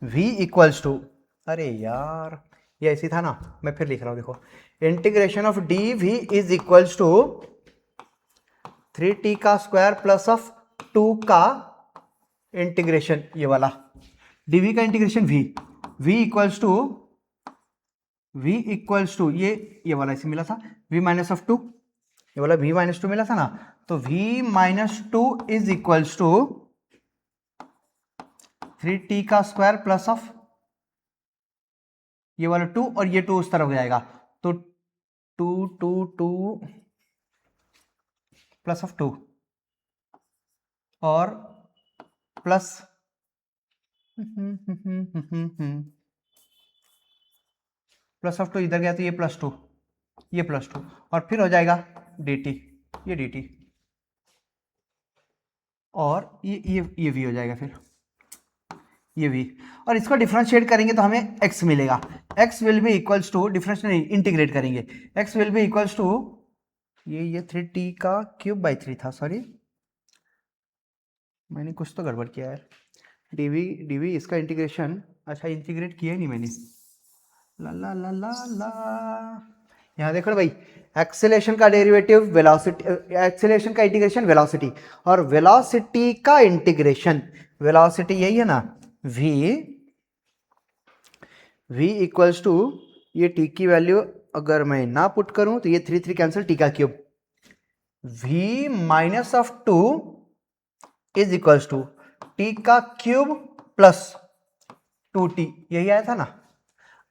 v इक्वल्स टू, अरे यार ये ऐसी था ना, मैं फिर लिख रहा हूं, देखो integration of dv is equals to 3t का स्क्वायर प्लस ऑफ 2 का इंटीग्रेशन, ये वाला dv का इंटीग्रेशन v इक्वल्स टू ये वाला इसे मिला था v-2, ये वाला v-2 मिला था ना, तो v-2 is equals to 3t का स्क्वायर प्लस ऑफ ये वाला 2, और ये 2 उस तरफ हो जाएगा, तो 2 प्लस ऑफ 2 और प्लस प्लस ऑफ 2 इधर गया तो ये +2, ये +2, और फिर हो जाएगा dt, ये dt, और ये v हो जाएगा, फिर ये v, और इसको डिफरेंशिएट करेंगे तो हमें x मिलेगा। x will be equals to, differentiate नहीं इंटीग्रेट करेंगे, x will be equals to ये 3t का क्यूब बाई 3 था, सॉरी मैंने कुछ तो गड़बड़ किया यार, dv इसका इंटीग्रेशन, अच्छा इंटीग्रेट किया ही नहीं मैंने, ला ला ला ला ला, यहाँ देखो भाई, एक्सेलेरेशन का डेरिवेटिव वेलोसिटी, एक्सेलेरेशन का इंटीग्रेशन वेलोसिटी, और वेलोसिटी का इंटीग्रेशन, वेलोसिटी यही है ना, v इक्वल्स टू ये t की वैल्यू अगर मैं ना पुट करूं तो ये 3 कैंसिल, t का cube, v-2 is equals to t का क्यूब प्लस 2t, यही आया था ना।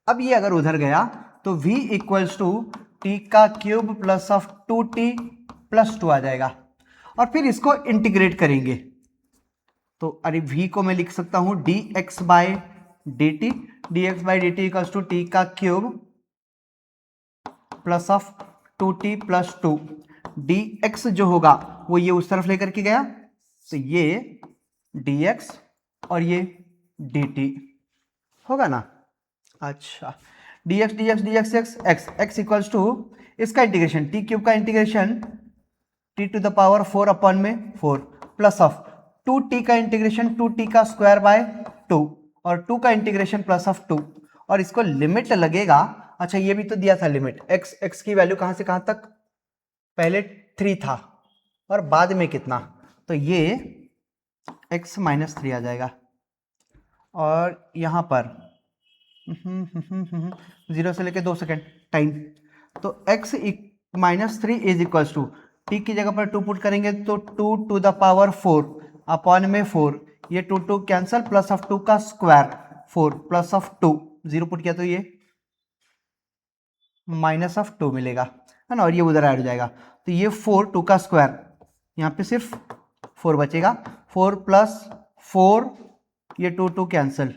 अब ये अगर उधर गया तो v इक्वल्स टू t का cube plus of 2t plus 2 आ जाएगा, और फिर इसको इंटीग्रेट करेंगे तो अरे v को मैं लिख सकता हूं dx/dt, dx/dt equals to t का cube plus of 2t plus 2, dx जो होगा वो ये उस तरफ लेकर के गया, तो ये dx और ये dt होगा ना। अच्छा dx dx dx x x equals to इसका इंटीग्रेशन t क्यूब का integration t to the power 4 upon में 4 प्लस ऑफ 2t का इंटीग्रेशन 2t का स्क्वायर बाय 2, और 2 का इंटीग्रेशन प्लस ऑफ 2, और इसको लिमिट लगेगा। अच्छा ये भी तो दिया था लिमिट, x की वैल्यू कहां से कहां तक, पहले 3 था और बाद में कितना, तो ये x -3 आ जाएगा, और यहां पर 0 से लेके 2 सेकेंड टाइम, तो x -3 is equals to t की जगह पर 2 पुट करेंगे तो 2 टू द पावर 4 अपॉन में 4, ये 2 कैंसल, प्लस ऑफ 2 का स्क्वायर 4 प्लस ऑफ 2, 0 पुट किया तो ये -2 मिलेगा। है ना, और ये उधर ऐड हो जाएगा, तो ये 4 2 का स्क्वायर, यहाँ पे सिर्फ 4 बचेगा, 4 प्लस 4, ये 2 2 कैंसिल,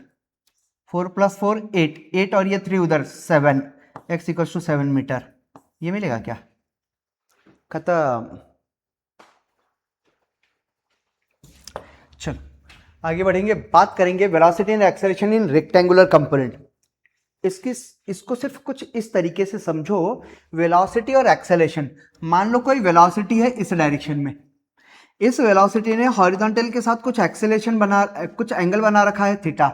4 प्लस 4 8, 8 और ये 3 उधर 7, x इक्वल टू 7 मीटर, ये मिलेगा क्या? खत्म। चल आगे बढ़ेंगे, बात करेंगे velocity and acceleration in rectangular component. इसको सिर्फ कुछ इस तरीके से समझो, वेलोसिटी और एक्सेलरेशन। मान लो कोई वेलोसिटी है इस डायरेक्शन में, इस वेलोसिटी ने हॉरिजॉन्टल के साथ कुछ एक्सेलरेशन कुछ एंगल बना रखा है थीटा,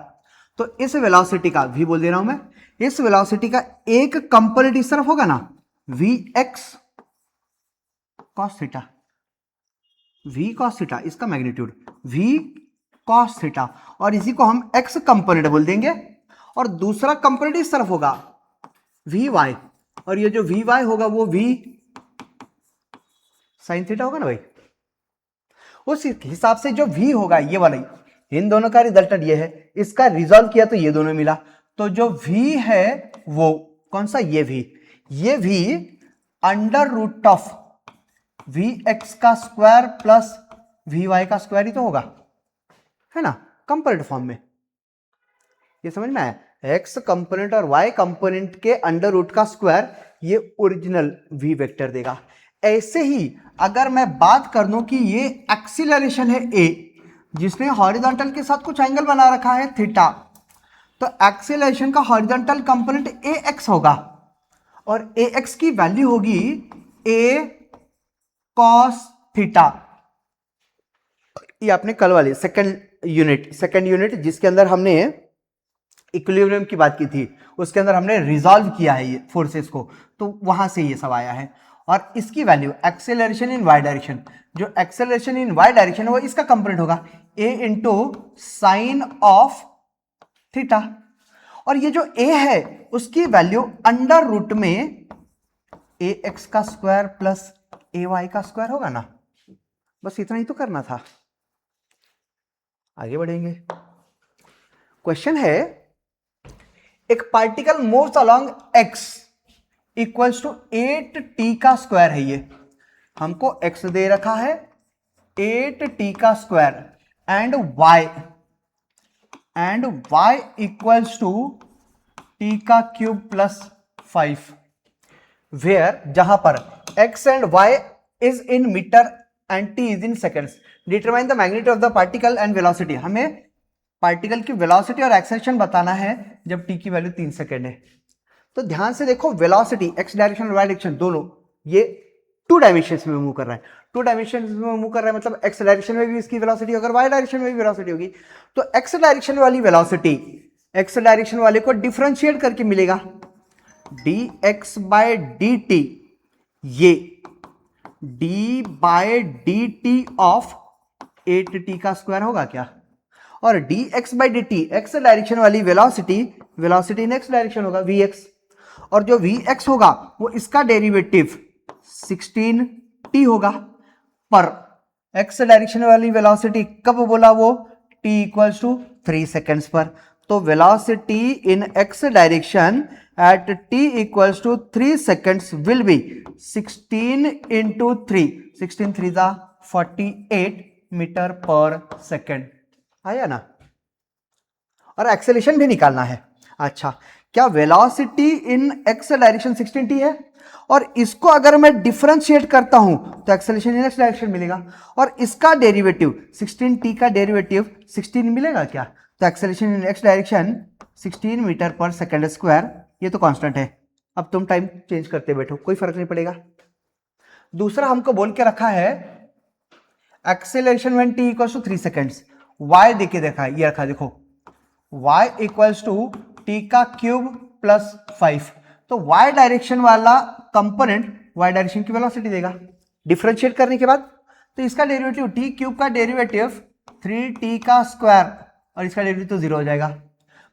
तो इस वेलोसिटी का v बोल दे रहा हूं मैं, इस वेलोसिटी का एक कंपोनेंट इस तरफ होगा ना, vx cos theta, v cos theta, इसका मैग्नीट्यूड v cos थीटा, और इसी को हम x कंपोनेंट बोल देंगे, और दूसरा कंपोनेंट इस तरफ होगा vy, और ये जो vy होगा वो v sin थीटा होगा ना भाई। उस हिसाब से जो v होगा ये वाला, इन दोनों का रिजल्टेंट ये है, इसका रिजॉल्व किया तो ये दोनों मिला, तो जो v है वो कौन सा, ये v under root of vx का स्क्वायर प्लस vy का स्क्वायर ही तो होगा, है ना, कंपोनेंट फॉर्म में। ये समझ में आया, x कंपोनेंट और y कंपोनेंट के अंडर रूट का स्क्वायर, ये ओरिजिनल v वेक्टर देगा। ऐसे ही अगर मैं बात कर दूं कि ये एक्सीलरेशन है a, जिसने हॉरिजॉन्टल के साथ कुछ एंगल बना रखा है थीटा, तो एक्सीलरेशन का हॉरिजॉन्टल कंपोनेंट ax होगा, और ax की वैल्यू होगी a cos थीटा। ये आपने कल वाले सेकंड यूनिट जिसके अंदर हमने इक्विलिब्रियम की बात की थी, उसके अंदर हमने रिजॉल्व किया है ये फोर्सेस को, तो वहां से ये सब आया है। और इसकी value acceleration in Y direction, जो एक्सेलरेशन इन वाई डायरेक्शन है वो इसका कंपोनेंट होगा a into sine of theta, और ये जो a है उसकी वैल्यू अंडर रूट में ax का स्क्वायर प्लस ay का स्क्वायर होगा ना। बस इतना ही तो करना था। आगे बढ़ेंगे, क्वेश्चन है, एक particle moves along x equals to 8t का स्क्वायर है, ये हमको x दे रखा है 8t का square and y equals to t का क्यूब प्लस 5, वेयर जहां पर x and y is in metre and t is in seconds, determine the magnitude of the particle and velocity. हमें पार्टिकल की velocity और acceleration बताना है जब t की वैल्यू 3 सेकेंड है। तो ध्यान से देखो, वेलोसिटी एक्स डायरेक्शन और वाई डायरेक्शन दोनों ये 2 डायमेंशंस में मूव कर रहा है, 2 डायमेंशंस में मूव कर रहा है, मतलब एक्स डायरेक्शन में भी इसकी वेलोसिटी, अगर वाई डायरेक्शन में भी वेलोसिटी होगी, तो एक्स डायरेक्शन वाली वेलोसिटी एक्स डायरेक्शन वाले को डिफरेंशिएट करके मिलेगा dx बाय dt, ये d by dt of 8t का स्क्वायर होगा क्या, और dx by dt X direction वाली वेलोसिटी इन एक्स डायरेक्शन होगा vx, और जो vx होगा वो इसका डेरिवेटिव 16t होगा, पर एक्स डायरेक्शन वाली वेलोसिटी कब बोला वो, t इक्वल्स टू 3 सेकेंड्स पर, तो velocity in x direction at t equals to 3 seconds will be 16 into 3, 16 3 जा 48 मीटर पर सेकेंड, आया ना। और एक्सेलरेशन भी निकालना है। अच्छा, क्या velocity in x direction 16t है, और इसको अगर मैं डिफरेंशिएट करता हूं तो एक्सेलरेशन इन एक्स डायरेक्शन मिलेगा, और इसका डेरिवेटिव 16t का डेरिवेटिव 16 मिलेगा क्या, तो acceleration in x direction 16 metre पर सेकेंड स्क्वायर, ये तो कांस्टेंट है। अब तुम टाइम चेंज करते बैठो, कोई फर्क नहीं पड़ेगा। दूसरा हमको बोल के रखा है acceleration when t equals to 3 seconds, y देके देखा है, ये रखा देखो y इक्वल्स टू t का क्यूब प्लस 5, तो y डायरेक्शन वाला कंपोनेंट y डायरेक्शन की वेलोसिटी देगा डिफरेंशिएट करने के बाद, तो इसका डेरिवेटिव t क्यूब का डेरिवेटिव 3t का स्क्वायर, और इसका डेरिवेटिव तो 0 हो जाएगा,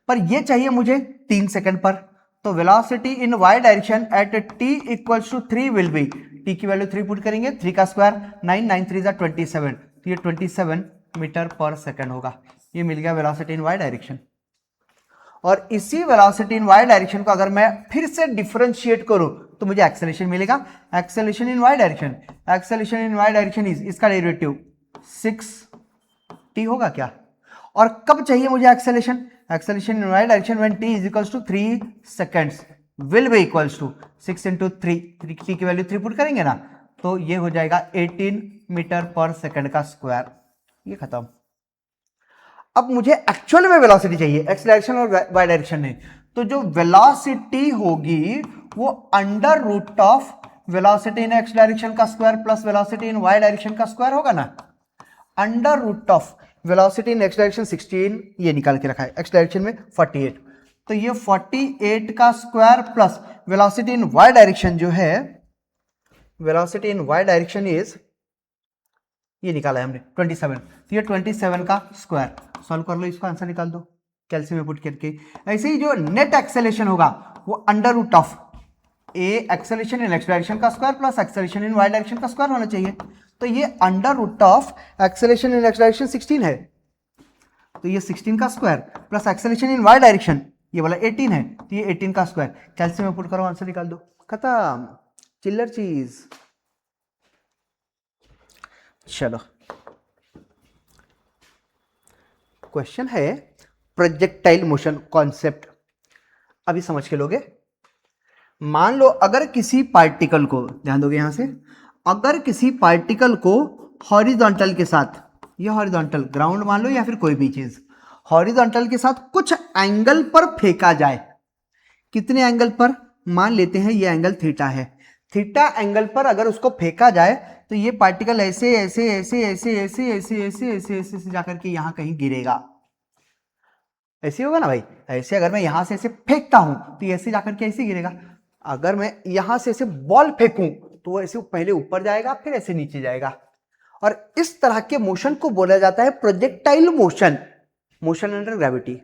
पर ये चाहिए मुझे 3 सेकंड पर, तो velocity in y direction at t equals to 3 will be, t की वैल्यू 3 पुट करेंगे, 3 का स्क्वायर 9 9 3 जा 27, तो ये 27 मीटर पर सेकंड होगा। ये मिल गया वेलोसिटी इन y डायरेक्शन। और इसी वेलोसिटी इन y डायरेक्शन को अगर मैं फिर से डिफरेंशिएट करूं तो मुझे एक्सेलरेशन मिलेगा। Acceleration in Y direction, acceleration in Y direction is, इसका डेरिवेटिव 6t होगा क्या? और कब चाहिए मुझे acceleration? Acceleration in Y direction when t is equals to 3 seconds will be equals to 6 into 3, t की वैल्यू 3 पुट करेंगे ना, तो ये हो जाएगा 18 मीटर पर सेकेंड का स्क्वायर। ये खत्म। अब मुझे एक्चुअल में वेलोसिटी चाहिए, एक्सेलरेशन और वाई डायरेक्शन में। तो जो वेलोसिटी होगी वो under root of velocity in x direction का square plus velocity in Y direction का स्क्वायर होगा ना। Under root of velocity in x direction 16, ये निकाल के रखा है, एक्स डायरेक्शन में 48, तो ये 48 का square plus velocity in Y direction जो है, velocity in Y direction is, ये निकाला है हमने 27, तो ये 27 का स्क्वायर। सॉल्व कर लो, इसको आंसर निकाल दो कैल्सियम में पुट करके। ऐसे ही जो नेट एक्सेलरेशन होगा वो under root of a acceleration in x direction का square plus acceleration in Y direction का स्क्वायर होना चाहिए। तो ये under root of acceleration in x direction 16 है, तो ये 16 का square plus acceleration in Y direction ये वाला 18 है, तो ये 18 का स्क्वायर। कैल्सियम में पुट करो, आंसर निकाल दो, खत्म, चिल्लर चीज। चलो क्वेश्चन है प्रोजेक्टाइल मोशन कॉन्सेप्ट, अभी समझ के लोगे। मान लो अगर किसी पार्टिकल को, ध्यान दोगे यहां से, अगर किसी पार्टिकल को हॉरिजॉन्टल के साथ, ये हॉरिजॉन्टल ग्राउंड मान लो या फिर कोई भी चीज, हॉरिजॉन्टल के साथ कुछ एंगल पर फेंका जाए, कितने एंगल पर? मान लेते हैं ये एंगल थीटा है, थीटा एंगल पर अगर उसको फेंका जाए तो ये पार्टिकल ऐसे ऐसे ऐसे ऐसे ऐसे ऐसे ऐसे ऐसे ऐसे जाकर के यहां कहीं गिरेगा। ऐसे होगा ना भाई, ऐसे अगर मैं यहां से ऐसे फेंकता हूं तो ऐसे जाकर के ऐसे गिरेगा। अगर मैं यहां से ऐसे बॉल फेंकूं तो वो ऐसे पहले ऊपर जाएगा फिर ऐसे नीचे जाएगा, और इस तरह के मोशन को बोला जाता है projectile motion, motion under gravity.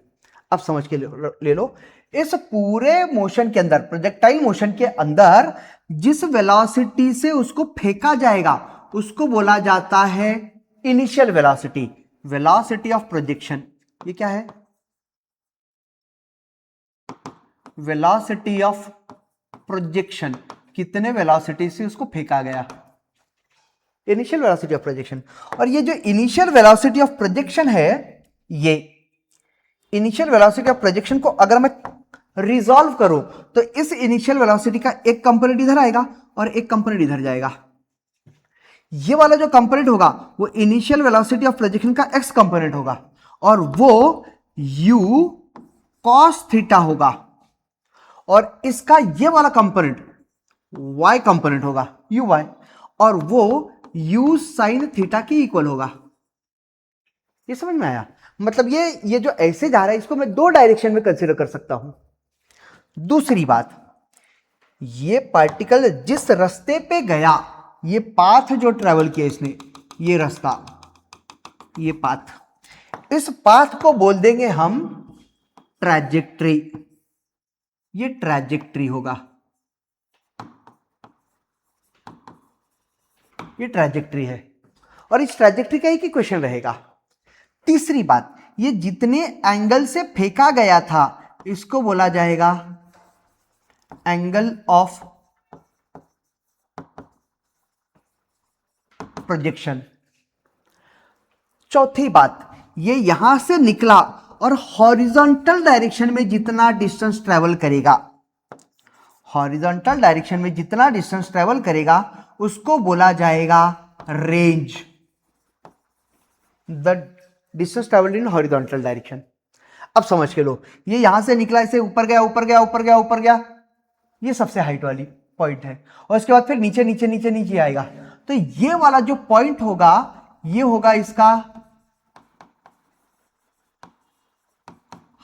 अब समझ के ले लो, इस पूरे मोशन के अंदर, प्रोजेक्टाइल मोशन के अंदर जिस वेलोसिटी से उसको फेंका जाएगा उसको बोला जाता है initial velocity, velocity of projection. ये क्या है? वेलोसिटी ऑफ प्रोजेक्शन, कितने वेलोसिटी से उसको फेंका गया, इनिशियल वेलोसिटी ऑफ प्रोजेक्शन। और ये जो इनिशियल वेलोसिटी ऑफ प्रोजेक्शन है, ये इनिशियल वेलोसिटी ऑफ प्रोजेक्शन को अगर मैं रिजॉल्व करूं तो इस इनिशियल वेलोसिटी का एक कंपोनेंट इधर आएगा और एक कंपोनेंट इधर जाएगा। ये वाला जो कंपोनेंट होगा वो इनिशियल वेलोसिटी ऑफ प्रोजेक्शन का एक्स कंपोनेंट होगा और वो u cos थीटा होगा, और इसका ये वाला कंपोनेंट y कंपोनेंट होगा uy, और वो u sin थीटा की इक्वल होगा। ये समझ में आया? मतलब ये जो ऐसे जा रहा है इसको मैं दो डायरेक्शन में कंसीडर कर सकता हूं। दूसरी बात, ये पार्टिकल जिस रास्ते पे गया, ये पाथ जो ट्रेवल किया इसने, ये रास्ता, ये पाथ, इस पाथ को बोल देंगे हम ट्रैजेक्टरी। ये ट्रैजेक्टरी होगा, ये ट्रैजेक्टरी है, और इस ट्रैजेक्टरी का एक ही क्वेश्चन रहेगा। तीसरी बात, ये जितने एंगल से फेंका गया था इसको बोला जाएगा एंगल ऑफ प्रोजेक्शन। चौथी बात, ये यहां से निकला और हॉरिजॉन्टल डायरेक्शन में जितना डिस्टेंस ट्रेवल करेगा, हॉरिजॉन्टल डायरेक्शन में जितना डिस्टेंस ट्रेवल करेगा उसको बोला जाएगा range, the distance travelled in horizontal direction. अब समझ के लो, ये यहां से निकला, इसे ऊपर गया ऊपर गया ऊपर गया ऊपर गया, ये सबसे हाइट वाली पॉइंट है, और इसके बाद फिर नीचे नीचे नीचे नीचे आएगा। तो ये वाला जो पॉइंट होगा ये होगा इसका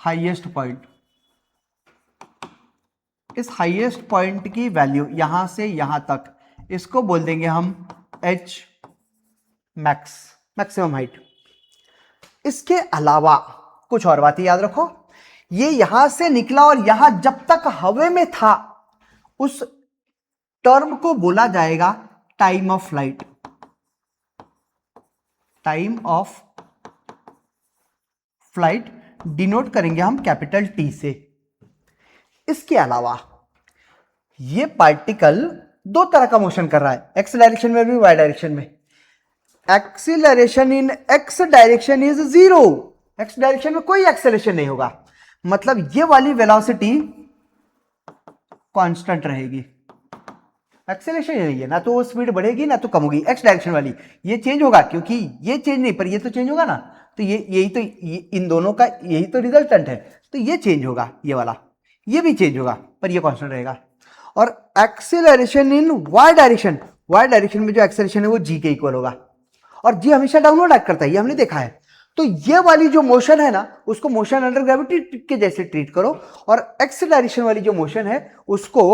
हाईएस्ट पॉइंट। इस हाईएस्ट पॉइंट की वैल्यू यहां से यहां तक, इसको बोल देंगे हम h मैक्स, मैक्सिमम हाइट। इसके अलावा कुछ और बातें याद रखो, ये यहां से निकला और यहां जब तक हवा में था उस टर्म को बोला जाएगा time of flight, time of flight denote करेंगे हम कैपिटल T से। इसके अलावा ये पार्टिकल दो तरह का मोशन कर रहा है, एक्स डायरेक्शन में भी वाई डायरेक्शन में। Acceleration in x direction is 0, x direction में कोई एक्सेलरेशन नहीं होगा, मतलब ये वाली वेलोसिटी कांस्टेंट रहेगी, एक्सेलरेशन नहीं है, ना तो स्पीड बढ़ेगी ना तो कम होगी। एक्स डायरेक्शन वाली ये चेंज होगा, क्योंकि ये चेंज नहीं पर ये तो चेंज होगा ना, तो इन दोनों का यही तो रिजल्टेंट है, तो ये चेंज होगा, ये वाला ये भी चेंज होगा पर ये कांस्टेंट रहेगा। और acceleration in Y direction, Y direction में जो एक्सेलरेशन है वो जी के इक्वल होगा, और जी हमेशा डाउनवर्ड एक्ट करता है, ये हमने देखा है। तो ये वाली जो मोशन है ना उसको मोशन अंडर ग्रेविटी के जैसे ट्रीट करो, और एक्स डायरेक्शन वाली जो मोशन है उसको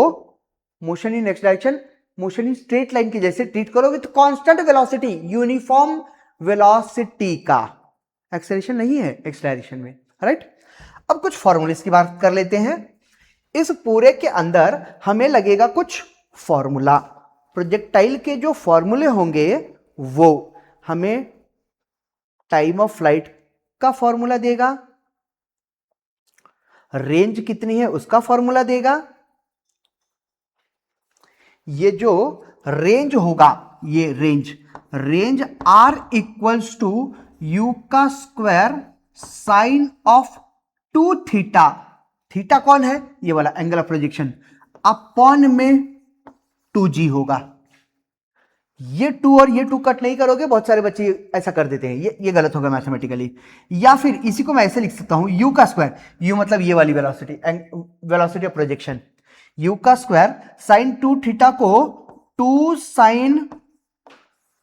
motion in x direction, motion in straight line के जैसे ट्रीट करो with constant velocity, uniform velocity का एक्सेलरेशन नहीं है एक्स डायरेक्शन में, राइट। अब कुछ फॉर्मूलेस की बात कर लेते हैं। इस पूरे के अंदर हमें लगेगा कुछ फॉर्मूला, प्रोजेक्टाइल के जो फॉर्मूले होंगे वो हमें टाइम ऑफ फ्लाइट का फॉर्मूला देगा, रेंज कितनी है उसका फॉर्मूला देगा, ये जो रेंज होगा ये range R equals to u का square sine of 2 theta, theta कौन है ये वाला एंगल ऑफ प्रोजेक्शन, अपॉन में 2g होगा। ये 2 और ये 2 कट नहीं करोगे, बहुत सारे बच्चे ऐसा कर देते हैं, ये गलत होगा मैथमेटिकली। या फिर इसी को मैं ऐसे लिख सकता हूं, u का स्क्वायर, u मतलब ये वाली वेलोसिटी ऑफ प्रोजेक्शन, u का स्क्वायर साइन 2 थीटा को 2 sine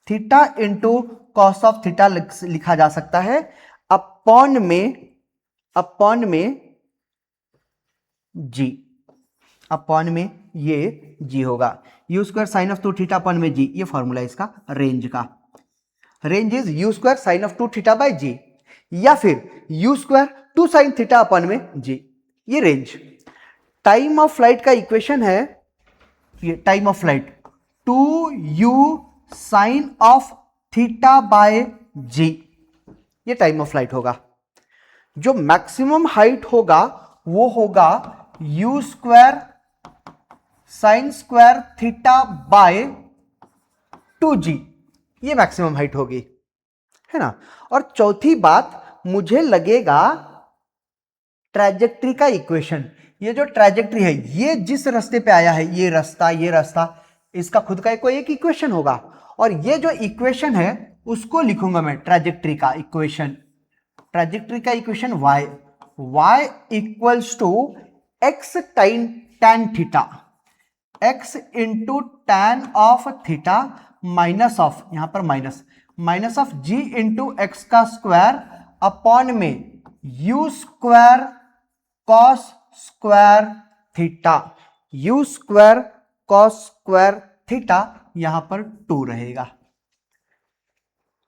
theta into cos of theta लिखा जा सकता है, अपॉन में g, अपॉन में ये g होगा, U square sine of 2 theta upon में g, ये फॉर्मूला है इसका रेंज का। Range is U square sine of 2 theta by g, या फिर U square 2 sine theta upon में g, ये रेंज। टाइम ऑफ फ्लाइट का इक्वेशन है, ये time of flight 2u sine of theta by g, ये टाइम ऑफ फ्लाइट होगा। जो मैक्सिमम हाइट होगा वो होगा U square sine square theta by 2g, ये मैक्सिमम हाइट होगी, है ना। और चौथी बात मुझे लगेगा ट्रैजेक्टरी का इक्वेशन, ये जो ट्रैजेक्टरी है ये जिस रास्ते पे आया है, ये रास्ता इसका खुद का कोई एक इक्वेशन होगा, और ये जो इक्वेशन है उसको लिखूंगा मैं ट्रैजेक्टरी का equation, y equals to x tan theta, x into tan of theta minus of, यहां पर minus of g into X का स्क्वायर अपॉन में u square cos square theta, u square cos square theta, यहां पर 2 रहेगा,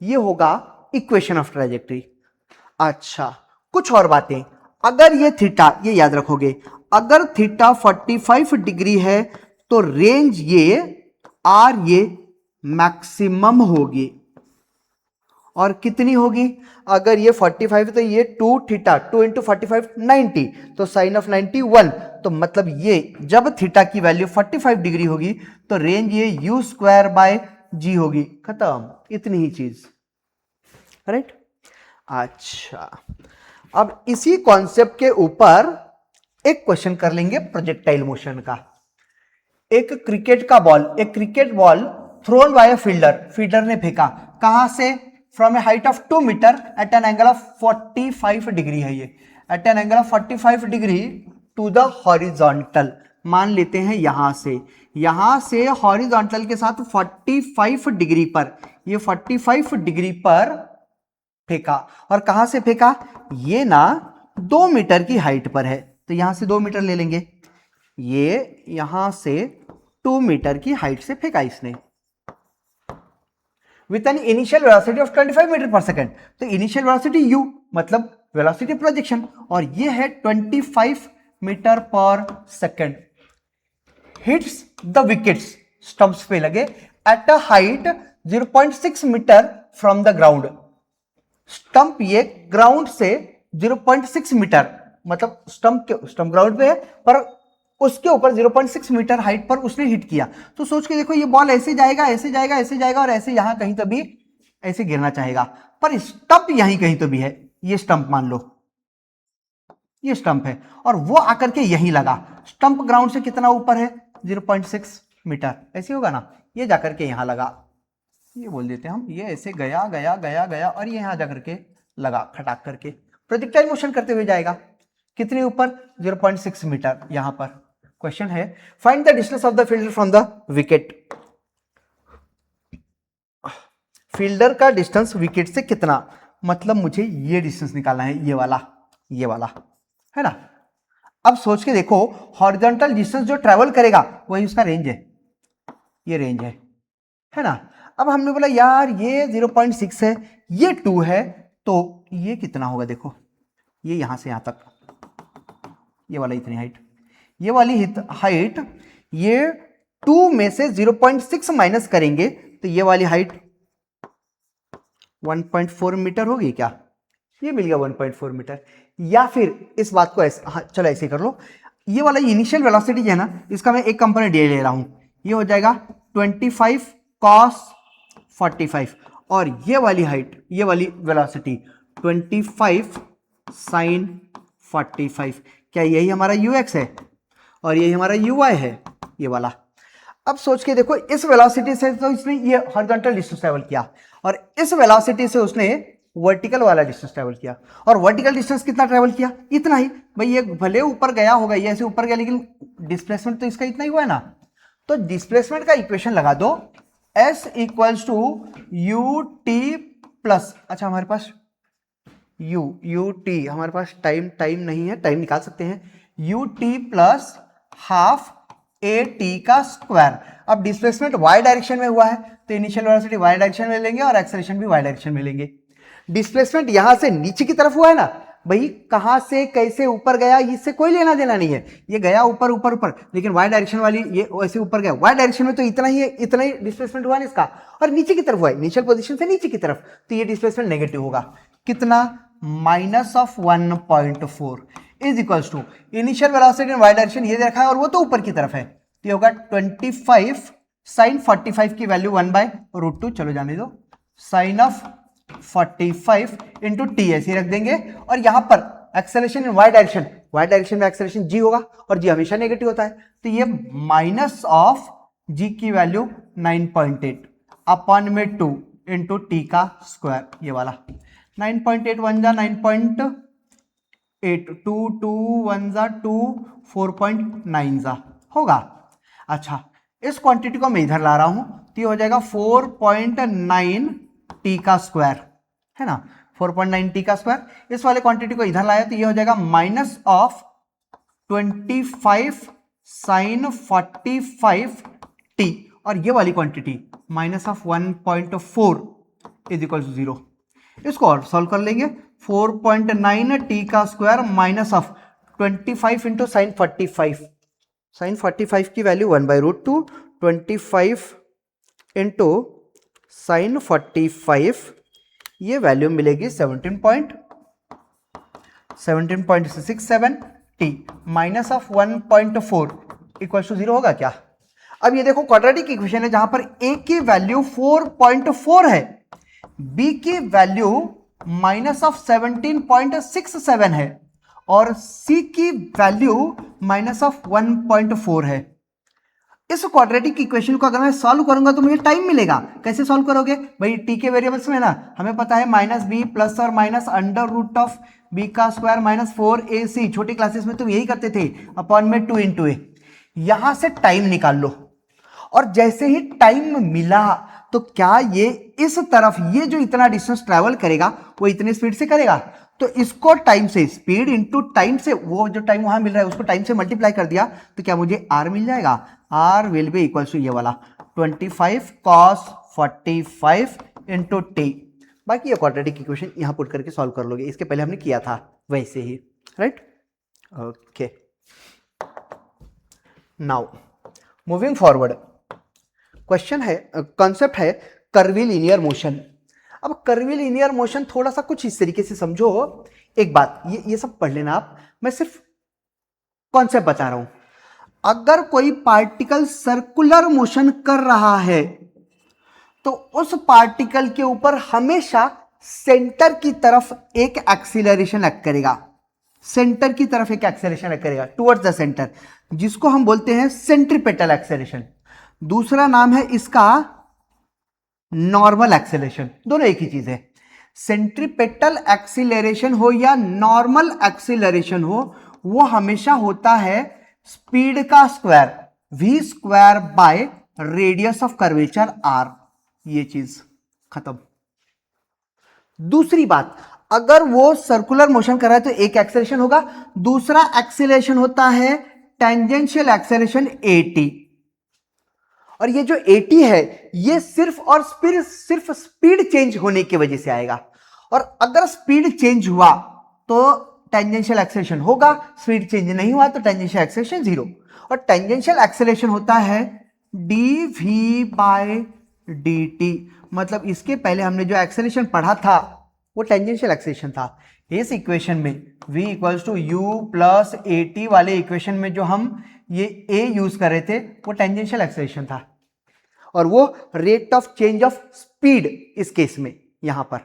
ये होगा equation of trajectory. अच्छा कुछ और बातें, अगर ये थीटा, ये याद रखोगे, अगर थीटा 45 डिग्री है तो रेंज ये आर ये मैक्सिमम होगी, और कितनी होगी, अगर ये 45 तो ये 2 थीटा, 2 इंटू 45 90, तो साइन ऑफ 90 1, तो मतलब ये जब थीटा की वैल्यू 45 डिग्री होगी तो रेंज ये यू स्क्वायर बाय जी होगी, खत्म, इतनी ही चीज, राइट। अच्छा अब इसी कॉन्सेप्ट के ऊपर एक क्वेश्चन कर लेंगे प्रोजेक्टाइल मोशन का। एक cricket ball thrown by a fielder ने फेंका, कहां से, from a height of 2 metre at an angle of 45 degree है, ये at an angle of 45 degree to the horizontal, मान लेते हैं यहां से हॉरिजॉन्टल के साथ 45 डिग्री पर, ये 45 डिग्री पर फेंका, और कहां से फेंका, ये ना 2 मीटर की हाइट पर है, तो यहां से 2 मीटर ले लेंगे, ये यहां से 2 मीटर की हाइट से फेंका इसने, with an initial velocity of 25 metre पर सेकेंड, तो इनिशियल वेलोसिटी u मतलब वेलोसिटी प्रोजेक्शन, और ये है 25 मीटर पर second, hits the wickets, stumps पे लगे at a height 0.6 metre from the ground, stump ये ग्राउंड से 0.6 मीटर, मतलब स्टंप ग्राउंड पे है पर उसके ऊपर 0.6 मीटर हाइट पर उसने हिट किया। तो सोच के देखो, ये बॉल ऐसे जाएगा, ऐसे जाएगा, ऐसे जाएगा और ऐसे यहां कहीं तो भी ऐसे गिरना चाहेगा, पर स्टंप यहीं कहीं तो भी है। ये स्टंप मान लो, ये स्टंप है और वो आकर के यहीं लगा। स्टंप ग्राउंड से कितना ऊपर है? 0.6 मीटर। ऐसे होगा ना, ये जाकर के यहां लगा, ये बोल देते हैं हम, ये ऐसे गया गया गया गया और ये यहां जाकर के लगा खटाक करके। प्रोजेक्टाइल मोशन करते हुए जाएगा कितने ऊपर? 0.6 मीटर। यहां पर क्वेश्चन है, find the distance of the fielder from the wicket. Fielder का डिस्टेंस विकेट से कितना, मतलब मुझे ये डिस्टेंस निकालना है, ये वाला है ना। अब सोच के देखो, हॉरिजॉन्टल डिस्टेंस जो ट्रेवल करेगा वही उसका रेंज है, ये रेंज है ना। अब हमने बोला यार ये 0.6 है, ये 2 है, तो ये कितना होगा? देखो ये यहां से यहां तक, ये वाला इतनी हाइट, ये वाली हाइट, ये 2 में से 0.6 माइनस करेंगे तो ये वाली हाइट 1.4 मीटर होगी क्या? ये मिल गया 1.4 मीटर। या फिर इस बात को ऐसे, हाँ चलो ऐसे कर लो, ये वाला इनिशियल वेलोसिटी है ना, इसका मैं एक कंपोनेंट ये ले रहा हूं, ये हो जाएगा 25 cos 45 और ये वाली हाइट, ये वाली वेलोसिटी 25 sin 45। क्या यही हमारा ux है और यही हमारा uy है, ये वाला। अब सोच के देखो, इस वेलोसिटी से तो इसने ये हॉरिजॉन्टल डिस्टेंस ट्रेवल किया और इस वेलोसिटी से उसने वर्टिकल वाला डिस्टेंस ट्रेवल किया, और वर्टिकल डिस्टेंस कितना ट्रेवल किया? इतना ही। भाई ये भले ऊपर गया होगा, ये ऐसे ऊपर गया, लेकिन डिस्प्लेसमेंट तो इसका इतना ही हुआ है ना। तो डिस्प्लेसमेंट का इक्वेशन लगा दो, S equals to U T plus, अच्छा हमारे पास यू टी, हमारे पास टाइम नहीं है, टाइम निकाल सकते हैं, U T plus half A T का स्क्वायर। अब डिस्प्लेसमेंट y डायरेक्शन में हुआ है तो इनिशियल वेलोसिटी y डायरेक्शन में लेंगे और एक्सेलरेशन भी y डायरेक्शन में लेंगे। डिस्प्लेसमेंट यहां से नीचे की तरफ हुआ है ना भाई, कहां से कैसे ऊपर गया इससे कोई लेना देना नहीं है, ये गया ऊपर ऊपर ऊपर, लेकिन y डायरेक्शन वाली ये वैसे ऊपर गया, y डायरेक्शन में तो इतना ही है, इतना ही डिस्प्लेसमेंट हुआ ना इसका, और नीचे की तरफ हुआ है, इनिशियल पोजीशन से नीचे की तरफ, तो ये डिस्प्लेसमेंट नेगेटिव होगा। कितना? -1.4 is equals to initial velocity in y direction ये देखा है और वो तो ऊपर की तरफ है, तो ये होगा 25 sin 45 की वैल्यू 1/√2, चलो जाने दो, साइन ऑफ 45 इंटू टी ऐसे रख देंगे, और यहां पर एक्सेलरेशन इन y डायरेक्शन में एक्सेलरेशन g होगा और g हमेशा नेगेटिव होता है, तो ये माइनस ऑफ g की वैल्यू 9.8 अपॉन में 2 इंटू टी का स्क्वायर, ये वाला 9.8 1 जा 9.8 2 2 1 जा 2 4.9 जा होगा। अच्छा इस क्वांटिटी को मैं इधर ला रहा हूं तो ये हो जाएगा 4.9 टी का स्क्वायर, है ना, 4.9 टी का स्क्वायर। इस वाले क्वांटिटी को इधर लाया तो ये हो जाएगा माइनस ऑफ 25 sin 45 टी, और ये वाली quantity minus of 1.4 is equal to 0। इसको और सॉल्व कर लेंगे, 4.9 टी का square minus of 25 into sine 45, sine 45 की वैल्यू 1/√2, 25 इंटू साइन 45, ये वैल्यू मिलेगी 17.67 T minus of 1.4 equals to 0 होगा क्या? अब ये देखो क्वाड्रेटिक इक्वेशन है जहां पर a की वैल्यू 4.4 है, b की वैल्यू माइनस ऑफ 17.67 है और c की वैल्यू माइनस ऑफ 1.4 है। इस क्वाड्रेटिक इक्वेशन को अगर मैं सॉल्व करूंगा तो मुझे टाइम मिलेगा। कैसे सॉल्व करोगे भाई? टी के वेरिएबल्स में ना हमें पता है माइनस बी प्लस और minus under root of B का स्क्वायर माइनस 4ac, छोटी क्लासेस में तुम यही करते थे, अपॉन में 2 इंटू ए। यहां से टाइम निकाल लो, और जैसे ही टाइम मिला तो क्या ये इस तरफ ये जो इतना डिस्टेंस ट्रैवल करेगा वो इतने स्पीड से करेगा, तो इसको टाइम से, स्पीड इंटू टाइम से, वो जो टाइम वहां मिल रहा है उसको टाइम से मल्टीप्लाई कर दिया तो क्या मुझे आर मिल जाएगा? R will be equal to ये वाला 25 cos 45 इंटू टी। बाकी ये क्वाड्रेटिक इक्वेशन यहां पुट करके सॉल्व कर लोगे, इसके पहले हमने किया था वैसे ही, right? Okay, now moving forward, question है, कॉन्सेप्ट है कर्वीलिनियर मोशन। अब कर्वीलिनियर मोशन थोड़ा सा कुछ इस तरीके से समझो। एक बात, ये सब पढ़ लेना आप, मैं सिर्फ कॉन्सेप्ट बता रहा हूं। अगर कोई पार्टिकल सर्कुलर मोशन कर रहा है तो उस पार्टिकल के ऊपर हमेशा सेंटर की तरफ एक एक्सीलरेशन एक्ट करेगा, सेंटर की तरफ एक एक्सेलरेशन एक्ट करेगा टुवर्ड्स द सेंटर, जिसको हम बोलते हैं सेंट्रीपेटल एक्सेलरेशन। दूसरा नाम है इसका नॉर्मल एक्सेलरेशन, दोनों एक ही चीज है। सेंट्रीपेटल एक्सीलरेशन हो या नॉर्मल एक्सीलरेशन हो, वो हमेशा होता है स्पीड का square v square by radius of curvature r। ये चीज खत्म। दूसरी बात, अगर वो सर्कुलर मोशन कर रहा है तो एक एक्सेलरेशन होगा, दूसरा एक्सेलरेशन होता है टेंजेंशियल एक्सेलरेशन at। और ये जो at है ये सिर्फ और सिर्फ स्पीड चेंज होने की वजह से आएगा, और अगर स्पीड चेंज हुआ तो टेंजेंशियल एक्सेलरेशन होगा, स्पीड चेंज नहीं हुआ तो टेंजेंशियल एक्सेलरेशन जीरो। और टेंजेंशियल एक्सेलरेशन होता है dv बाय dt, मतलब इसके पहले हमने जो एक्सेलरेशन पढ़ा था वो टेंजेंशियल एक्सेलरेशन था। इस इक्वेशन में v equals to u plus at वाले इक्वेशन में जो हम ये a यूज कर रहे थे वो टेंजेंशियल एक्सेलरेशन था, और वो rate of change of speed इस केस में यहां पर।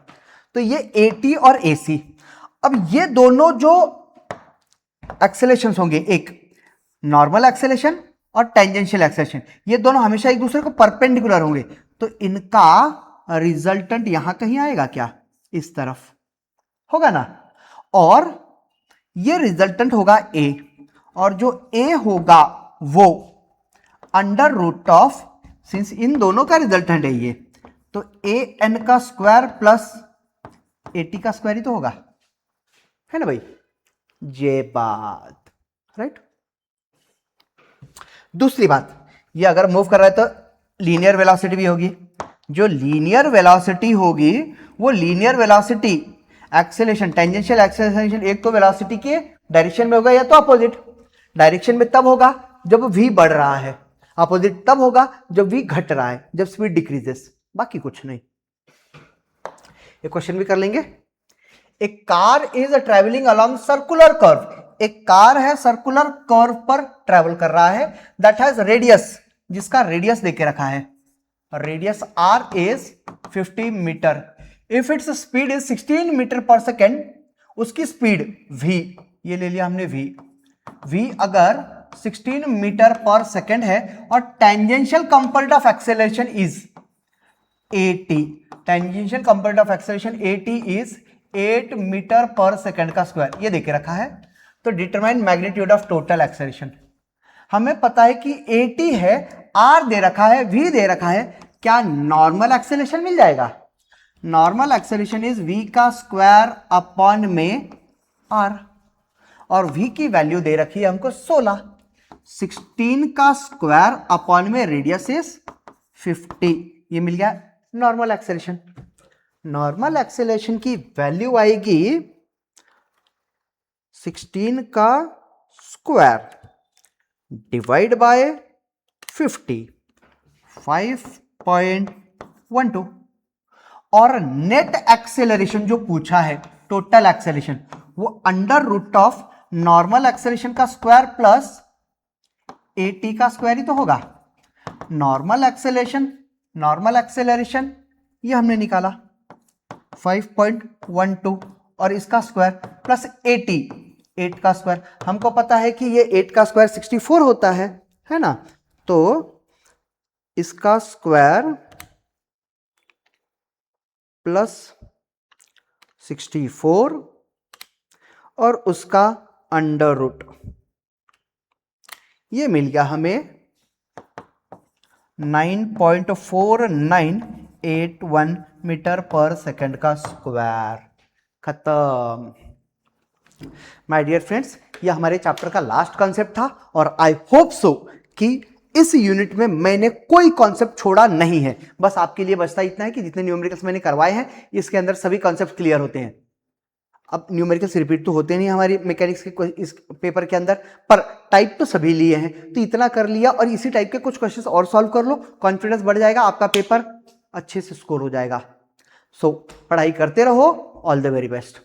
तो ये at और ac, अब ये दोनों जो एक्सेलरेशन होंगे, एक नॉर्मल एक्सेलरेशन और टेंजेंशियल एक्सेलरेशन, ये दोनों हमेशा एक दूसरे को परपेंडिकुलर होंगे, तो इनका रिजल्टेंट यहां कहीं आएगा क्या, इस तरफ होगा ना, और ये रिजल्टेंट होगा a, और जो a होगा वो अंडर रूट ऑफ, सिंस इन दोनों का रिजल्टेंट है ये, तो an का स्क्वायर प्लस at का स्क्वायर ही तो होगा, है ना भाई, ये बात राइट। दूसरी बात, ये अगर मूव कर रहा है तो लीनियर वेलोसिटी भी होगी, जो लीनियर वेलोसिटी होगी वो linear velocity acceleration, tangential acceleration एक तो वेलोसिटी के डायरेक्शन में होगा या तो अपोजिट डायरेक्शन में तब होगा जब v बढ़ रहा है, अपोजिट तब होगा जब v घट रहा है, जब स्पीड डिक्रीजेस, बाकी कुछ नहीं। एक क्वेश्चन भी कर लेंगे। एक car is travelling along circular curve, एक कार है सर्कुलर कर्व पर ट्रेवल कर रहा है, दैट हैज रेडियस, जिसका रेडियस देके रखा है, radius r is 50 metre, if its speed is 16 metre पर सेकेंड, उसकी स्पीड v, ये ले लिया हमने v अगर 16 मीटर पर सेकेंड है, और tangential component of acceleration is at, tangential component of acceleration at is 8 metre पर सेकेंड का स्क्वायर, ये देके रखा है। तो determine magnitude of total acceleration, हमें पता है कि at है, r दे रखा है, v दे रखा है, क्या नॉर्मल एक्सेलरेशन मिल जाएगा, नॉर्मल एक्सेलरेशन इज v का स्क्वायर अपॉन में r, और v की वैल्यू दे रखी है हमको 16, 16 का स्क्वायर अपॉन में रेडियस इज 50, ये मिल गया नॉर्मल एक्सेलरेशन। नॉर्मल एक्सेलरेशन की वैल्यू आएगी 16 का स्क्वायर डिवाइड बाय 50, 5.12, और नेट एक्सेलरेशन जो पूछा है टोटल एक्सेलरेशन, वो under root of normal acceleration का स्क्वायर प्लस at का स्क्वायर ही तो होगा। नॉर्मल एक्सेलरेशन ये हमने निकाला 5.12, और इसका स्क्वायर प्लस 8 का स्क्वायर, हमको पता है कि ये 8 का स्क्वायर 64 होता है ना, तो इसका स्क्वायर प्लस 64 और उसका अंडर रूट, ये मिल गया हमें 9.4981 मीटर पर सेकंड का स्क्वायर। खत्म। माय डियर फ्रेंड्स, ये हमारे चैप्टर का लास्ट कॉन्सेप्ट था, और आई होप सो कि इस यूनिट में मैंने कोई कॉन्सेप्ट छोड़ा नहीं है। बस आपके लिए बचता इतना है कि जितने न्यूमेरिकल्स मैंने करवाए हैं इसके अंदर सभी कॉन्सेप्ट क्लियर होते हैं। अब न्यूमेरिकल्स रिपीट तो होते नहीं हमारी मैकेनिक्स के इस पेपर के अंदर, पर टाइप तो सभी लिए हैं, तो इतना कर लिया और इसी टाइप के कुछ क्वेश्चंस और सॉल्व कर लो, कॉन्फिडेंस बढ़ जाएगा, आपका पेपर अच्छे से स्कोर हो जाएगा। सो पढ़ाई करते रहो, ऑल द वेरी बेस्ट।